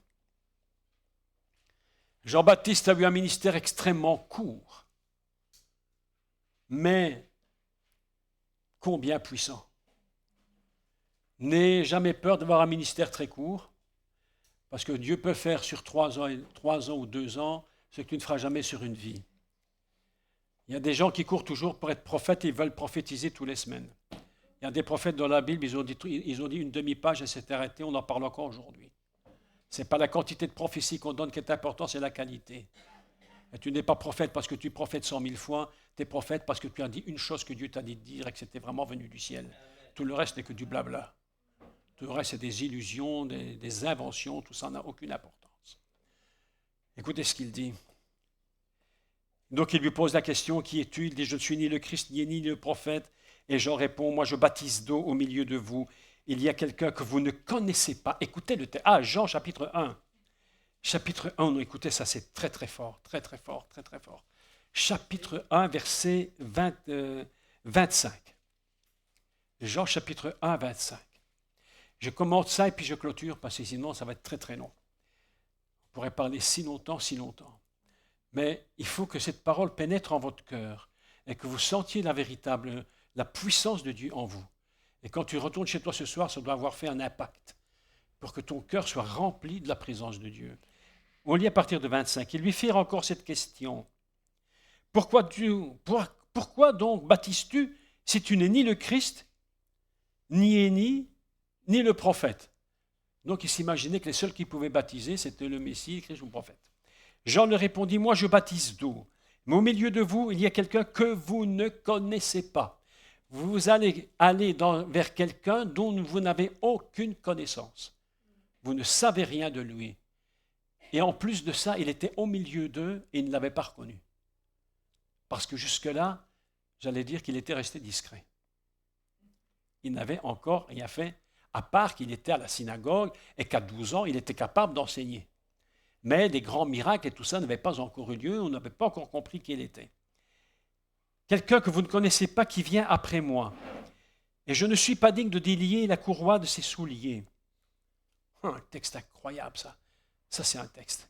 Jean-Baptiste a eu un ministère extrêmement court, mais combien puissant. N'aie jamais peur d'avoir un ministère très court, parce que Dieu peut faire sur 3 ans ou 2 ans ce que tu ne feras jamais sur une vie. Il y a des gens qui courent toujours pour être prophètes et ils veulent prophétiser toutes les semaines. Il y a des prophètes dans la Bible, ils ont dit une demi-page et c'est arrêté, on en parle encore aujourd'hui. Ce n'est pas la quantité de prophéties qu'on donne qui est importante, c'est la qualité. Et tu n'es pas prophète parce que tu prophètes 100 000 fois, tu es prophète parce que tu as dit une chose que Dieu t'a dit de dire et que c'était vraiment venu du ciel. Tout le reste n'est que du blabla. Tout le reste, c'est des illusions, des inventions, tout ça n'a aucune importance. Écoutez ce qu'il dit. Donc il lui pose la question, qui es-tu? Il dit, je ne suis ni le Christ, ni le prophète. Et Jean répond, moi je baptise d'eau au milieu de vous. Il y a quelqu'un que vous ne connaissez pas. Écoutez le texte. Ah, Jean chapitre 1. Chapitre 1, non, écoutez, ça c'est très très fort, très très fort, très très fort. Chapitre 1, verset 25. Jean chapitre 1, 25. Je commence ça et puis je clôture parce que sinon ça va être très très long. On pourrait parler si longtemps, si longtemps. Mais il faut que cette parole pénètre en votre cœur et que vous sentiez la puissance de Dieu en vous. Et quand tu retournes chez toi ce soir, ça doit avoir fait un impact pour que ton cœur soit rempli de la présence de Dieu. On lit à partir de 25. Ils lui firent encore cette question. Pourquoi donc baptises-tu si tu n'es ni le Christ, ni Élie, ni le prophète? Donc il s'imaginait que les seuls qui pouvaient baptiser, c'était le Messie, le Christ ou le prophète. Jean leur répondit, moi je baptise d'eau, mais au milieu de vous, il y a quelqu'un que vous ne connaissez pas. Vous allez vers quelqu'un dont vous n'avez aucune connaissance. Vous ne savez rien de lui. Et en plus de ça, il était au milieu d'eux et ils ne l'avaient pas reconnu. Parce que jusque-là, j'allais dire qu'il était resté discret. Il n'avait encore rien fait, à part qu'il était à la synagogue et qu'à 12 ans, il était capable d'enseigner. Mais les grands miracles et tout ça n'avaient pas encore eu lieu, on n'avait pas encore compris qui il était. Quelqu'un que vous ne connaissez pas qui vient après moi, et je ne suis pas digne de délier la courroie de ses souliers. Un texte incroyable, ça. Ça, c'est un texte.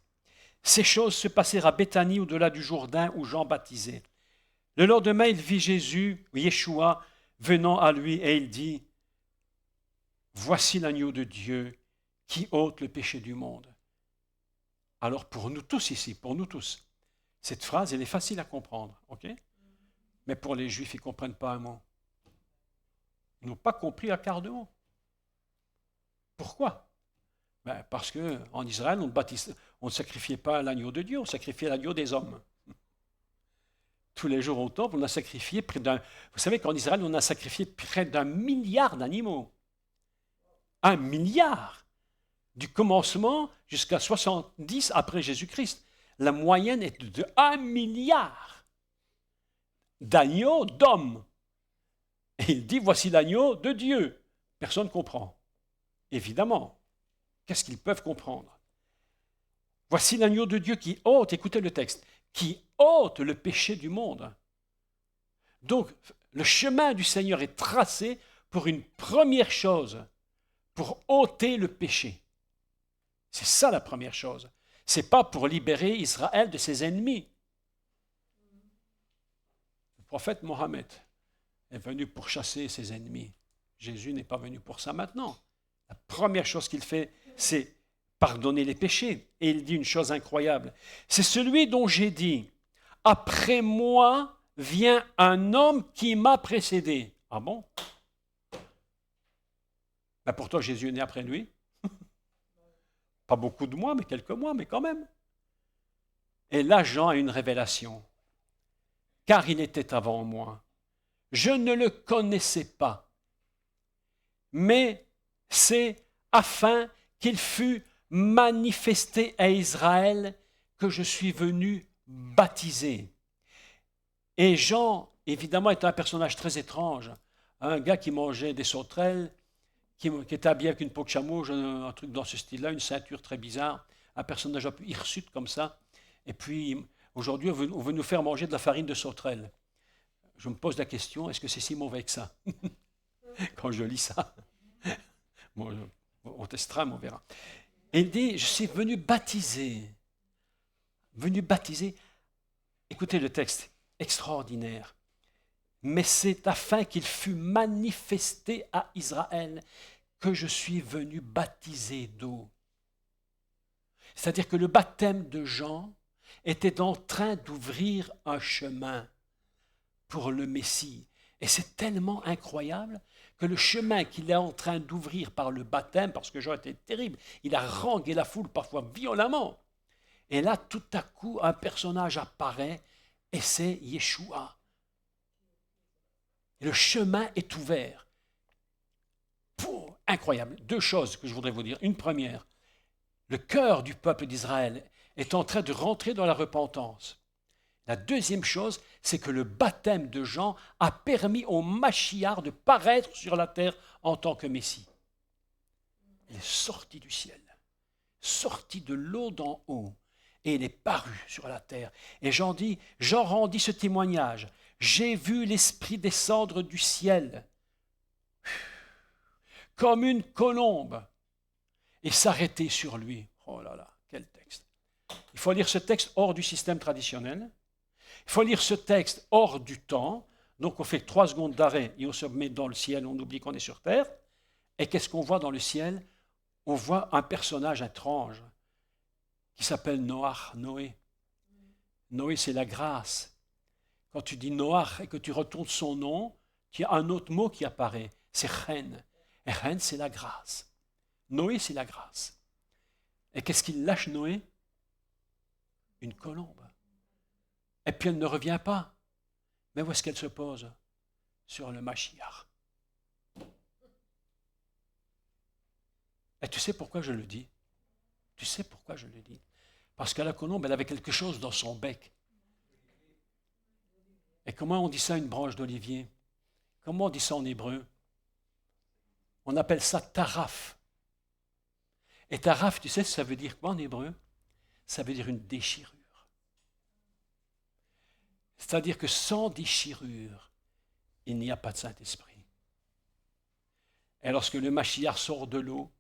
Ces choses se passèrent à Béthanie, au-delà du Jourdain, où Jean baptisait. Le lendemain, il vit Jésus, Yeshua, venant à lui, et il dit, « Voici l'agneau de Dieu qui ôte le péché du monde. » Alors, pour nous tous ici, pour nous tous, cette phrase, elle est facile à comprendre, ok? Mais pour les Juifs, ils ne comprennent pas un mot. Ils n'ont pas compris un quart de mot. Pourquoi? Parce qu'en Israël, on ne sacrifiait pas l'agneau de Dieu, on sacrifiait l'agneau des hommes. Tous les jours au temple, on a sacrifié près d'un... Vous savez qu'en Israël, on a sacrifié près d'1 milliard d'animaux. 1 milliard! Du commencement jusqu'à 70 après Jésus-Christ. La moyenne est de 1 milliard d'agneaux d'hommes. Et il dit, voici l'agneau de Dieu. Personne ne comprend. Évidemment. Qu'est-ce qu'ils peuvent comprendre? Voici l'agneau de Dieu qui ôte, écoutez le texte, qui ôte le péché du monde. Donc, le chemin du Seigneur est tracé pour une première chose, pour ôter le péché. C'est ça la première chose. Ce n'est pas pour libérer Israël de ses ennemis. Le prophète Mohammed est venu pour chasser ses ennemis. Jésus n'est pas venu pour ça maintenant. La première chose qu'il fait, c'est pardonner les péchés. Et il dit une chose incroyable. C'est celui dont j'ai dit, après moi vient un homme qui m'a précédé. Ah bon? Pourtant, Jésus est né après lui. Pas beaucoup de mois, mais quelques mois, mais quand même. Et là, Jean a une révélation. Car il était avant moi. Je ne le connaissais pas. Mais c'est afin qu'il fût manifesté à Israël que je suis venu baptiser. Et Jean, évidemment, est un personnage très étrange. Un gars qui mangeait des sauterelles, qui était habillé avec une peau de chameau, un truc dans ce style-là, une ceinture très bizarre, un personnage un peu hirsute comme ça. Et puis, aujourd'hui, on veut nous faire manger de la farine de sauterelle. Je me pose la question, est-ce que c'est si mauvais que ça? Quand je lis ça. Bon, on testera, mais on verra. Et il dit, je suis venu baptiser. Venu baptiser. Écoutez le texte, extraordinaire. Mais c'est afin qu'il fût manifesté à Israël que je suis venu baptiser d'eau. C'est-à-dire que le baptême de Jean était en train d'ouvrir un chemin pour le Messie. Et c'est tellement incroyable que le chemin qu'il est en train d'ouvrir par le baptême, parce que Jean était terrible, il a harangué la foule parfois violemment. Et là, tout à coup, un personnage apparaît et c'est Yeshua. Et le chemin est ouvert. Incroyable. 2 choses que je voudrais vous dire. Une première, le cœur du peuple d'Israël est en train de rentrer dans la repentance. La deuxième chose, c'est que le baptême de Jean a permis au Machiar de paraître sur la terre en tant que Messie. Il est sorti du ciel, sorti de l'eau d'en haut, et il est paru sur la terre. Et Jean rendit ce témoignage. J'ai vu l'Esprit descendre du ciel comme une colombe et s'arrêter sur lui. Oh là là, quel texte. Il faut lire ce texte hors du système traditionnel. Il faut lire ce texte hors du temps. Donc on fait 3 secondes d'arrêt et on se met dans le ciel, on oublie qu'on est sur terre. Et qu'est-ce qu'on voit dans le ciel? On voit un personnage étrange qui s'appelle Noé. Noé, c'est la grâce. Quand tu dis Noach et que tu retournes son nom, il y a un autre mot qui apparaît, c'est Chen. Et Chen, c'est la grâce. Noé, c'est la grâce. Et qu'est-ce qu'il lâche, Noé? Une colombe. Et puis elle ne revient pas. Mais où est-ce qu'elle se pose? Sur le Mashiach. Et tu sais pourquoi je le dis? Tu sais pourquoi je le dis? Parce que la colombe, elle avait quelque chose dans son bec. Et comment on dit ça, une branche d'olivier? Comment on dit ça en hébreu? On appelle ça taraf. Et taraf, tu sais, ça veut dire quoi en hébreu? Ça veut dire une déchirure. C'est-à-dire que sans déchirure, il n'y a pas de Saint-Esprit. Et lorsque le Mashiach sort de l'eau,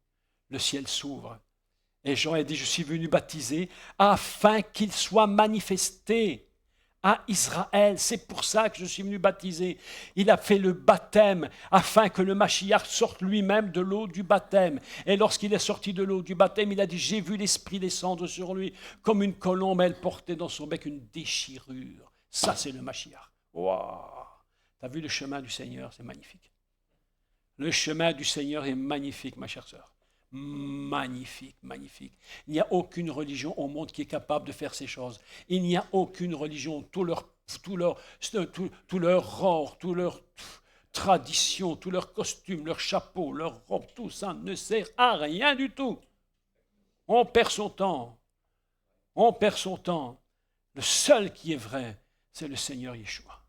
le ciel s'ouvre. Et Jean a dit, je suis venu baptiser afin qu'il soit manifesté à Israël. C'est pour ça que je suis venu baptiser. Il a fait le baptême afin que le Mashiach sorte lui-même de l'eau du baptême. Et lorsqu'il est sorti de l'eau du baptême, il a dit, j'ai vu l'Esprit descendre sur lui comme une colombe. Elle portait dans son bec une déchirure. Ça, c'est le Mashiach. Waouh! Tu as vu le chemin du Seigneur? C'est magnifique. Le chemin du Seigneur est magnifique, ma chère sœur. Magnifique, magnifique. Il n'y a aucune religion au monde qui est capable de faire ces choses. Il n'y a aucune religion, tout leur or, tout leur tradition, tout leur costume, leur chapeau, leur robe, tout ça ne sert à rien du tout. On perd son temps. On perd son temps. Le seul qui est vrai, c'est le Seigneur Yeshua.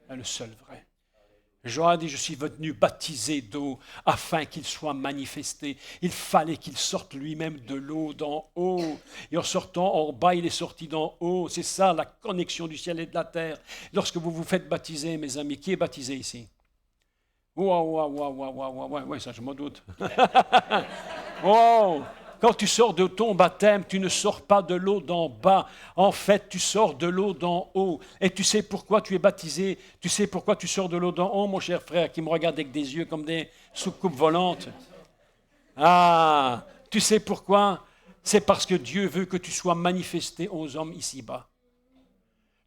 Le seul vrai. Jean a dit, je suis venu baptiser d'eau afin qu'il soit manifesté. Il fallait qu'il sorte lui-même de l'eau d'en haut. Et en sortant en bas, il est sorti d'en haut. C'est ça la connexion du ciel et de la terre. Lorsque vous vous faites baptiser, mes amis, qui est baptisé ici? Oui, ça je m'en doute. Oh! Quand tu sors de ton baptême, tu ne sors pas de l'eau d'en bas. En fait, tu sors de l'eau d'en haut. Et tu sais pourquoi tu es baptisé? Tu sais pourquoi tu sors de l'eau d'en haut, mon cher frère, qui me regarde avec des yeux comme des soucoupes volantes? Ah, tu sais pourquoi? C'est parce que Dieu veut que tu sois manifesté aux hommes ici-bas.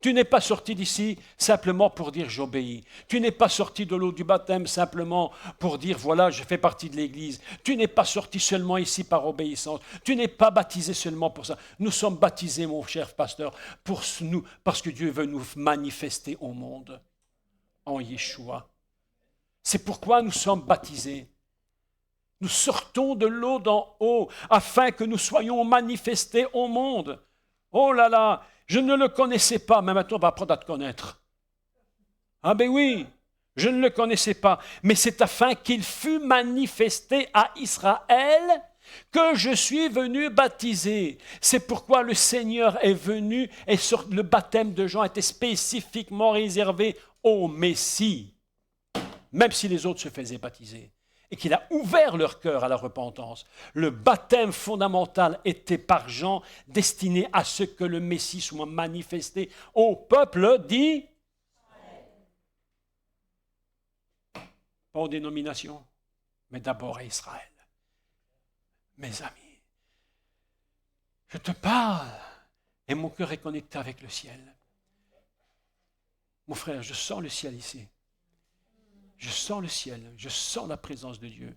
Tu n'es pas sorti d'ici simplement pour dire j'obéis. Tu n'es pas sorti de l'eau du baptême simplement pour dire voilà, je fais partie de l'Église. Tu n'es pas sorti seulement ici par obéissance. Tu n'es pas baptisé seulement pour ça. Nous sommes baptisés, mon cher pasteur, pour nous, parce que Dieu veut nous manifester au monde en Yeshua. C'est pourquoi nous sommes baptisés. Nous sortons de l'eau d'en haut afin que nous soyons manifestés au monde. Oh là là! Je ne le connaissais pas, mais maintenant on va apprendre à te connaître. Ah ben oui, je ne le connaissais pas, mais c'est afin qu'il fût manifesté à Israël que je suis venu baptiser. C'est pourquoi le Seigneur est venu et le baptême de Jean était spécifiquement réservé au Messie, même si les autres se faisaient baptiser. Et qu'il a ouvert leur cœur à la repentance. Le baptême fondamental était par Jean destiné à ce que le Messie soit manifesté au peuple dit, pas aux dénominations, mais d'abord à Israël. Mes amis, je te parle et mon cœur est connecté avec le ciel. Mon frère, je sens le ciel ici. Je sens le ciel, je sens la présence de Dieu.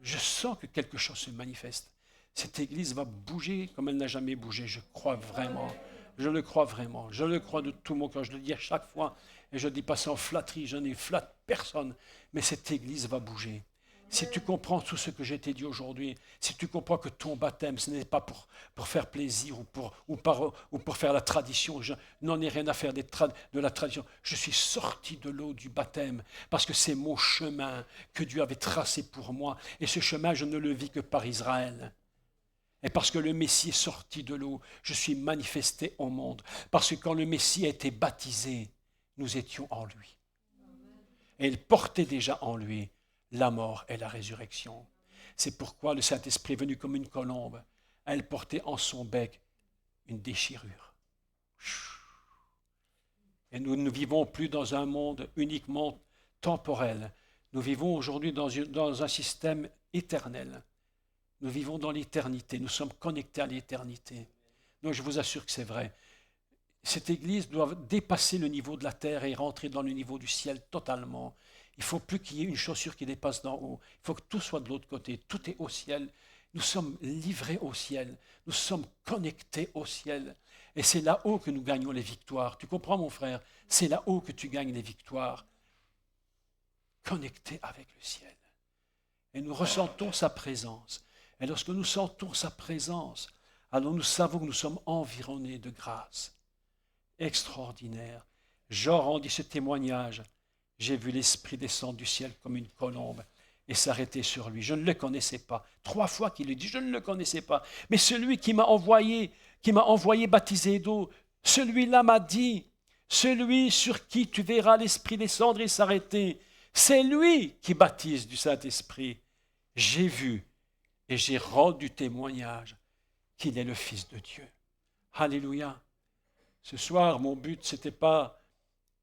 Je sens que quelque chose se manifeste. Cette église va bouger comme elle n'a jamais bougé. Je crois vraiment. Je le crois vraiment. Je le crois de tout mon cœur. Je le dis à chaque fois. Et je ne dis pas ça en flatterie. Je ne flatte personne. Mais cette église va bouger. Si tu comprends tout ce que j'ai été dit aujourd'hui, si tu comprends que ton baptême, ce n'est pas pour faire plaisir ou pour faire la tradition, je n'en ai rien à faire de la tradition. Je suis sorti de l'eau du baptême parce que c'est mon chemin que Dieu avait tracé pour moi. Et ce chemin, je ne le vis que par Israël. Et parce que le Messie est sorti de l'eau, je suis manifesté au monde. Parce que quand le Messie a été baptisé, nous étions en lui. Et il portait déjà en lui la mort et la résurrection. C'est pourquoi le Saint-Esprit est venu comme une colombe. Elle portait en son bec une déchirure. Et nous ne vivons plus dans un monde uniquement temporel. Nous vivons aujourd'hui dans un système éternel. Nous vivons dans l'éternité. Nous sommes connectés à l'éternité. Donc je vous assure que c'est vrai. Cette Église doit dépasser le niveau de la terre et rentrer dans le niveau du ciel totalement. Il ne faut plus qu'il y ait une chaussure qui dépasse d'en haut. Il faut que tout soit de l'autre côté. Tout est au ciel. Nous sommes livrés au ciel. Nous sommes connectés au ciel. Et c'est là-haut que nous gagnons les victoires. Tu comprends, mon frère? C'est là-haut que tu gagnes les victoires. Connecté avec le ciel. Et nous ressentons sa présence. Et lorsque nous sentons sa présence, alors nous savons que nous sommes environnés de grâce. Extraordinaire. Jean rendit ce témoignage. J'ai vu l'Esprit descendre du ciel comme une colombe. et s'arrêter sur lui. Je ne le connaissais pas. 3 fois qu'il le dit, je ne le connaissais pas. Mais celui qui m'a envoyé baptiser d'eau, celui-là m'a dit, celui sur qui tu verras l'Esprit descendre et s'arrêter, c'est lui qui baptise du Saint-Esprit. J'ai vu et j'ai rendu témoignage qu'il est le Fils de Dieu. Alléluia. Ce soir, mon but, ce n'était pas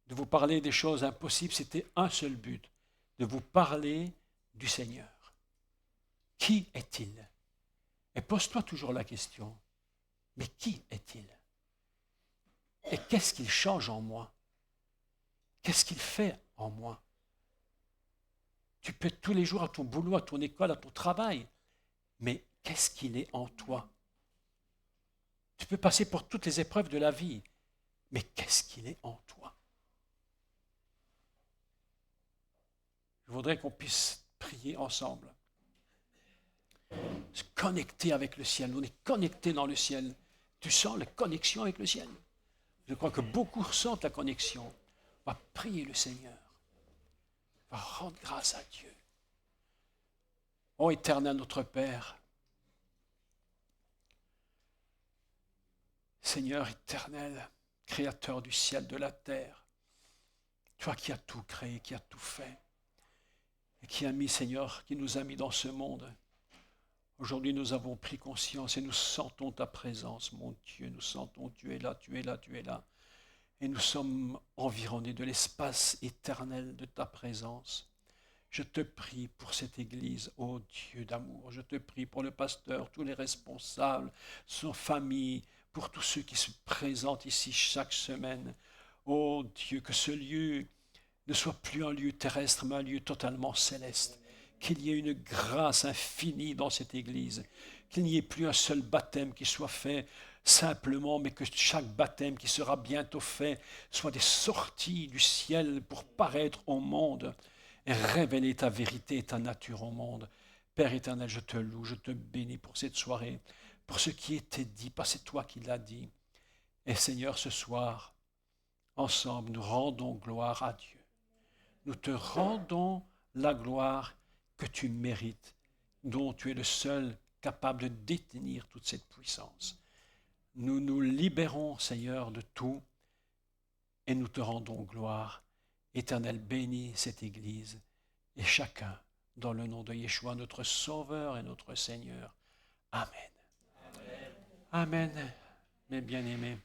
de vous parler des choses impossibles, c'était un seul but, de vous parler du Seigneur. Qui est-il? Et pose-toi toujours la question, mais qui est-il? Et qu'est-ce qu'il change en moi? Qu'est-ce qu'il fait en moi? Tu peux être tous les jours à ton boulot, à ton école, à ton travail, mais qu'est-ce qu'il est en toi? Tu peux passer pour toutes les épreuves de la vie, mais qu'est-ce qu'il est en toi? Je voudrais qu'on puisse prier ensemble, se connecter avec le ciel. On est connecté dans le ciel. Tu sens la connexion avec le ciel? Je crois que beaucoup ressentent la connexion. On va prier le Seigneur. On va rendre grâce à Dieu. Ô Éternel notre Père, Seigneur éternel, Créateur du ciel, de la terre, toi qui as tout créé, qui as tout fait, et qui a mis, Seigneur, qui nous a mis dans ce monde. Aujourd'hui, nous avons pris conscience et nous sentons ta présence, mon Dieu. Nous sentons, tu es là, tu es là, tu es là. Et nous sommes environnés de l'espace éternel de ta présence. Je te prie pour cette Église, ô Dieu d'amour. Je te prie pour le pasteur, tous les responsables, son famille, pour tous ceux qui se présentent ici chaque semaine. Ô Dieu, que ce lieu ne soit plus un lieu terrestre, mais un lieu totalement céleste. Qu'il y ait une grâce infinie dans cette Église. Qu'il n'y ait plus un seul baptême qui soit fait simplement, mais que chaque baptême qui sera bientôt fait soit des sorties du ciel pour paraître au monde et révéler ta vérité et ta nature au monde. Père éternel, je te loue, je te bénis pour cette soirée, pour ce qui était dit, pas c'est toi qui l'as dit. Et Seigneur, ce soir, ensemble, nous rendons gloire à Dieu. Nous te rendons la gloire que tu mérites, dont tu es le seul capable de détenir toute cette puissance. Nous nous libérons, Seigneur, de tout et nous te rendons gloire. Éternel, bénis cette Église et chacun dans le nom de Yeshua, notre Sauveur et notre Seigneur. Amen. Amen. Mes bien-aimés.